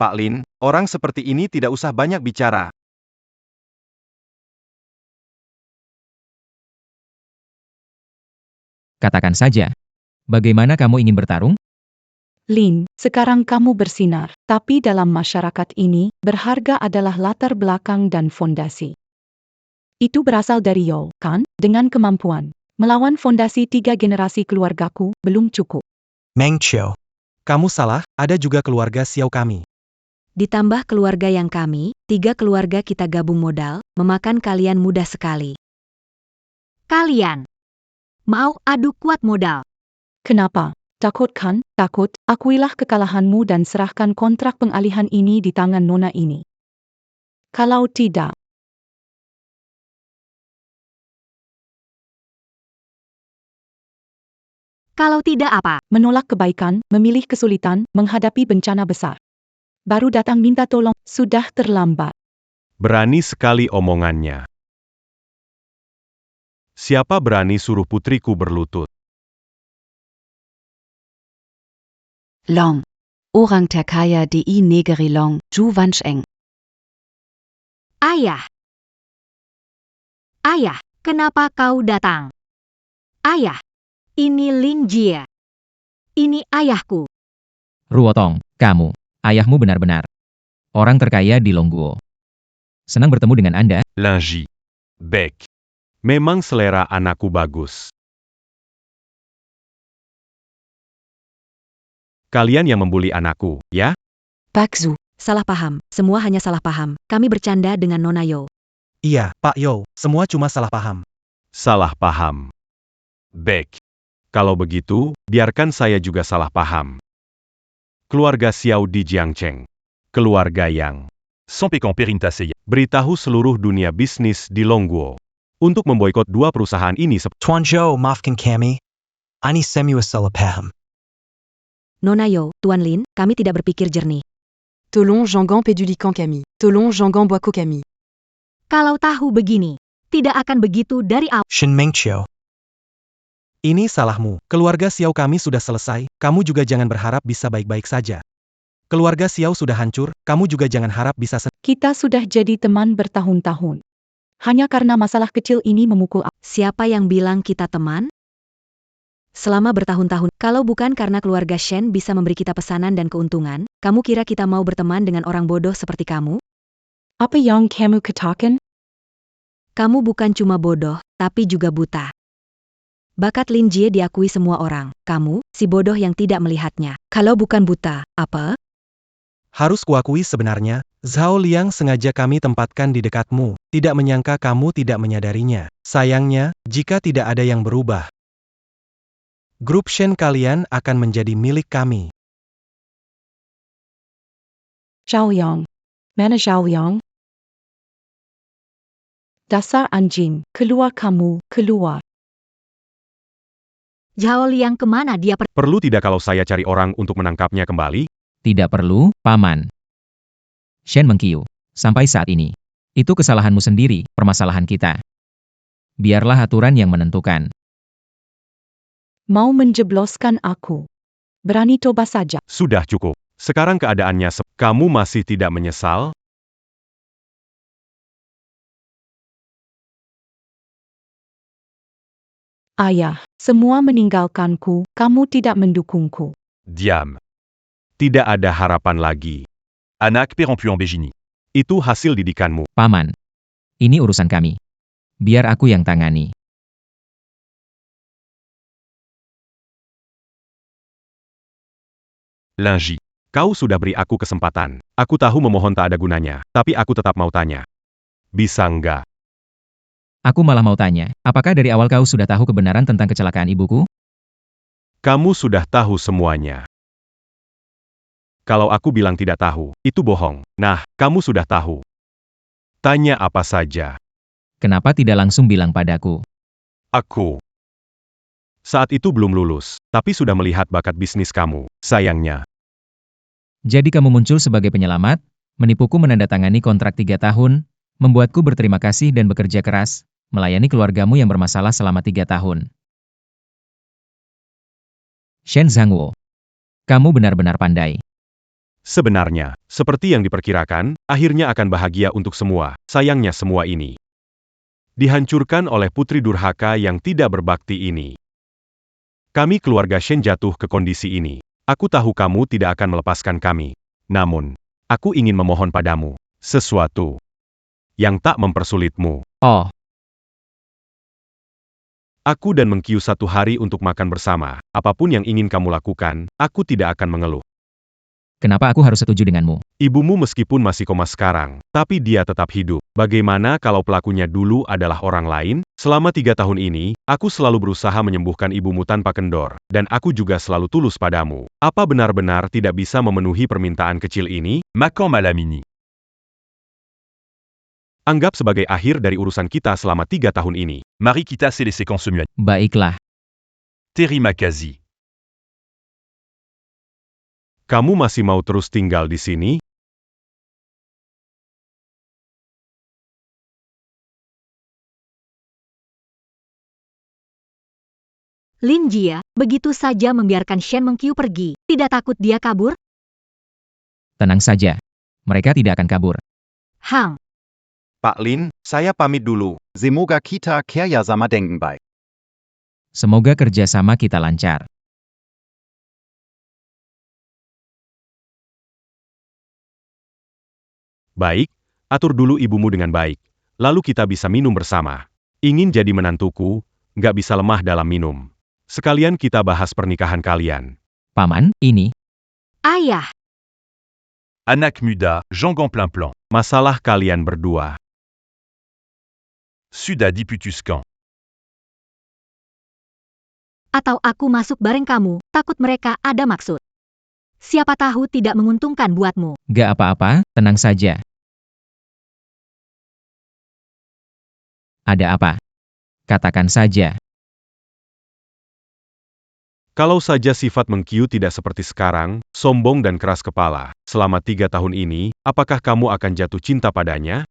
Pak Lin, orang seperti ini tidak usah banyak bicara. Katakan saja. Bagaimana kamu ingin bertarung? Lin, sekarang kamu bersinar. Tapi dalam masyarakat ini, berharga adalah latar belakang dan fondasi. Itu berasal dari Yo, kan? Dengan kemampuan melawan fondasi 3 generasi keluargaku, belum cukup. Meng Qiu. Kamu salah, ada juga keluarga Xiao kami. Ditambah keluarga yang kami, 3 keluarga kita gabung modal, memakan kalian mudah sekali. Kalian mau adu kuat modal. Kenapa? Takut kan? Takut? Akuilah kekalahanmu dan serahkan kontrak pengalihan ini di tangan Nona ini. Kalau tidak, Kalau tidak apa? menolak kebaikan, memilih kesulitan, menghadapi bencana besar. Baru datang minta tolong, sudah terlambat. Berani sekali omongannya. Siapa berani suruh putriku berlutut? Long. Orang terkaya di negeri Long, Zhu Wansheng. Ayah. Ayah, kenapa kau datang? Ayah. Ini Lin Jia. Ini ayahku. Ruotong, kamu. Ayahmu benar-benar orang terkaya di Longguo. Senang bertemu dengan Anda. Linji. Bek. Memang selera anakku bagus. Kalian yang membuli anakku, ya? Pak Zhu. Salah paham, semua hanya salah paham. Kami bercanda dengan Nona Yo. Iya, Pak Yo, semua cuma salah paham. Salah paham. Bek. Kalau begitu, biarkan saya juga salah paham. Keluarga Xiao di Jiangcheng. Keluarga yang Sans pécan perinta seya. beritahu seluruh dunia bisnis di Longguo untuk memboikot 2 perusahaan ini. Tuan Zhou maafkan kami. Ini semua salah paham. Nona Yo, Tuan Lin, kami tidak berpikir jernih. Tolong Jeonggan pedulikan kami. Tolong Jeonggan boiko kami. Kalau tahu begini, tidak akan begitu dari awal. Shen Meng Qiu. Ini salahmu. Keluarga Xiao kami sudah selesai, kamu juga jangan berharap bisa baik-baik saja. Keluarga Xiao sudah hancur, kamu juga jangan harap bisa Kita sudah jadi teman bertahun-tahun. Hanya karena masalah kecil ini memukul aku. Siapa yang bilang kita teman? Selama bertahun-tahun, kalau bukan karena keluarga Shen bisa memberi kita pesanan dan keuntungan, kamu kira kita mau berteman dengan orang bodoh seperti kamu? Apa yang kamu katakan? Kamu bukan cuma bodoh, tapi juga buta. Bakat Lin Jie diakui semua orang. Kamu, si bodoh yang tidak melihatnya. Kalau bukan buta, apa? Harus kuakui sebenarnya, Zhao Liang sengaja kami tempatkan di dekatmu, tidak menyangka kamu tidak menyadarinya. Sayangnya, jika tidak ada yang berubah, grup Shen kalian akan menjadi milik kami. Xiaoyang. Mana Xiaoyang? Dasar anjing, keluar kamu, keluar. Zhao Liang kemana dia pergi? Perlu tidak kalau saya cari orang untuk menangkapnya kembali? Tidak perlu, Paman. Shen mengkiu. Sampai saat ini. Itu kesalahanmu sendiri, permasalahan kita. Biarlah aturan yang menentukan. Mau menjebloskan aku. Berani coba saja. Sudah cukup. Sekarang keadaannya kamu masih tidak menyesal? Ayah, semua meninggalkanku, kamu tidak mendukungku. Diam. Tidak ada harapan lagi. Anak Perempuan Begini. Itu hasil didikanmu. Paman. Ini urusan kami. Biar aku yang tangani. Linji. Kau sudah beri aku kesempatan. Aku tahu memohon tak ada gunanya, tapi aku tetap mau tanya. Bisa enggak? Aku malah mau tanya, apakah dari awal kau sudah tahu kebenaran tentang kecelakaan ibuku? Kamu sudah tahu semuanya. Kalau aku bilang tidak tahu, itu bohong. Nah, kamu sudah tahu. Tanya apa saja. Kenapa tidak langsung bilang padaku? Aku. Saat itu belum lulus, tapi sudah melihat bakat bisnis kamu. Sayangnya. Jadi kamu muncul sebagai penyelamat, menipuku menandatangani kontrak 3 tahun, membuatku berterima kasih dan bekerja keras, melayani keluargamu yang bermasalah selama 3 tahun. Shen Zhangwo. Kamu benar-benar pandai. Sebenarnya, seperti yang diperkirakan, akhirnya akan bahagia untuk semua. Sayangnya semua ini dihancurkan oleh putri durhaka yang tidak berbakti ini. Kami keluarga Shen jatuh ke kondisi ini. Aku tahu kamu tidak akan melepaskan kami. Namun, aku ingin memohon padamu sesuatu yang tak mempersulitmu. Oh, Aku dan Mengkiu satu hari untuk makan bersama. Apapun yang ingin kamu lakukan, aku tidak akan mengeluh. kenapa aku harus setuju denganmu? Ibumu meskipun masih koma sekarang, tapi dia tetap hidup. Bagaimana kalau pelakunya dulu adalah orang lain? Selama 3 tahun ini, aku selalu berusaha menyembuhkan ibumu tanpa kendor. Dan aku juga selalu tulus padamu. Apa benar-benar tidak bisa memenuhi permintaan kecil ini? Makan Malamini. Anggap sebagai akhir dari urusan kita selama 3 tahun ini. Marie Kita et les séquences muettes. Baiklah, Terry Makazi. Kamu masih mau terus tinggal di sini? Lin Jia, begitu saja membiarkan Shen Mengqiu pergi. Tidak takut dia kabur? tenang saja. Mereka tidak akan kabur. Hang, Pak Lin, saya pamit dulu. Semoga kita kerja sama denken bei. Semoga kerjasama kita lancar. Baik, atur dulu ibumu dengan baik. Lalu kita bisa minum bersama. Ingin jadi menantuku, nggak bisa lemah dalam minum. Sekalian kita bahas pernikahan kalian. Paman, ini, ayah, Anak Muda, Jean Gamplin Plan. Masalah kalian berdua. Suda Diputuscan. atau aku masuk bareng kamu, takut mereka ada maksud. Siapa tahu tidak menguntungkan buatmu. gak apa-apa, tenang saja. Ada apa? Katakan saja. Kalau saja sifat Mengkiu tidak seperti sekarang, sombong dan keras kepala, selama 3 tahun ini, apakah kamu akan jatuh cinta padanya?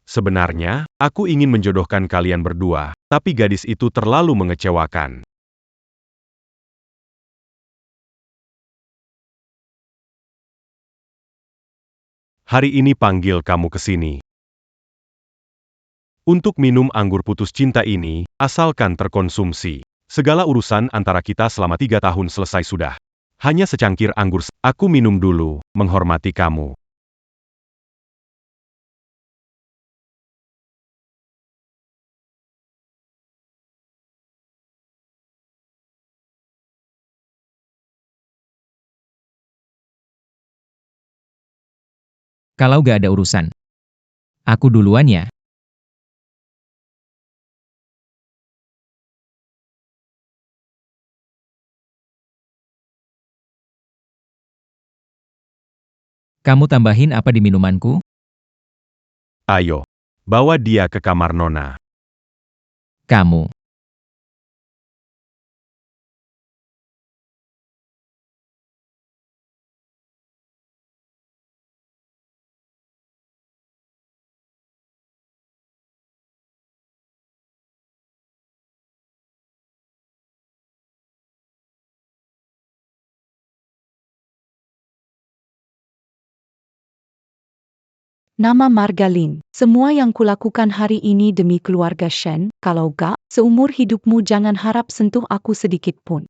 Sebenarnya, aku ingin menjodohkan kalian berdua, tapi gadis itu terlalu mengecewakan. Hari ini panggil kamu ke sini. Untuk minum anggur putus cinta ini, asalkan terkonsumsi. Segala urusan antara kita selama 3 tahun selesai sudah. Hanya secangkir anggur. Aku minum dulu, menghormati kamu. Kalau gak ada urusan. Aku duluan ya. Kamu tambahin apa di minumanku? Ayo, bawa dia ke kamar Nona. Kamu. Nama Margalin. Semua yang kulakukan hari ini demi keluarga Shen, kalau gak, seumur hidupmu jangan harap sentuh aku sedikit pun.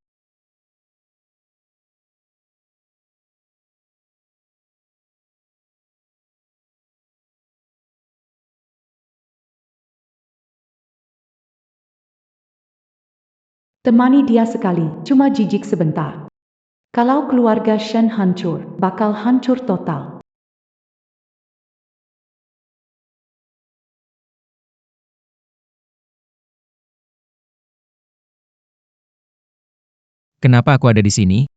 Temani dia sekali, cuma jijik sebentar. Kalau keluarga Shen hancur, bakal hancur total. Kenapa aku ada di sini?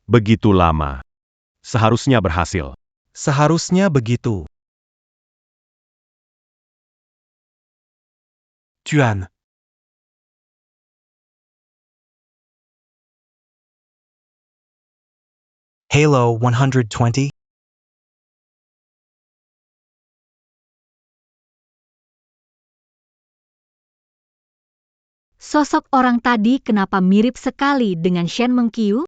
Begitu lama. Seharusnya berhasil. Seharusnya begitu. Tuan. Halo 120? Sosok orang tadi kenapa mirip sekali dengan Shen Mengqiu?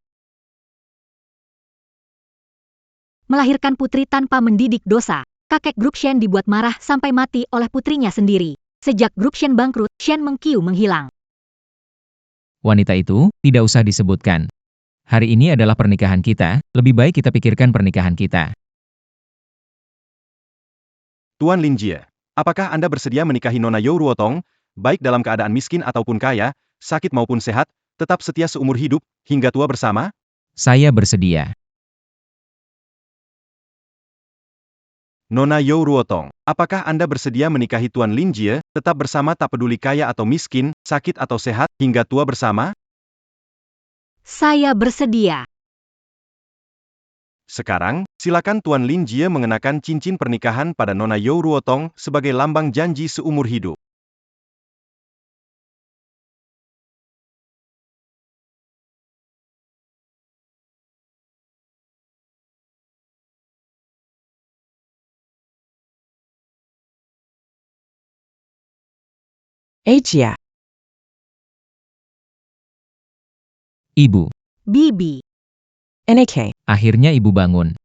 Melahirkan putri tanpa mendidik dosa. Kakek grup Shen dibuat marah sampai mati oleh putrinya sendiri. Sejak grup Shen bangkrut, Shen Mengqiu menghilang. Wanita itu tidak usah disebutkan. Hari ini adalah pernikahan kita, lebih baik kita pikirkan pernikahan kita. Tuan Lin Jie, apakah Anda bersedia menikahi Nona You Ruotong, baik dalam keadaan miskin ataupun kaya, sakit maupun sehat, tetap setia seumur hidup, hingga tua bersama? Saya bersedia. Nona You Ruotong, apakah Anda bersedia menikahi Tuan Lin Jie, tetap bersama tak peduli kaya atau miskin, sakit atau sehat, hingga tua bersama? Saya bersedia. Sekarang, silakan Tuan Lin Jie mengenakan cincin pernikahan pada Nona You Ruotong sebagai lambang janji seumur hidup. Ajia. Ibu. Bibi. NAK. Akhirnya ibu bangun.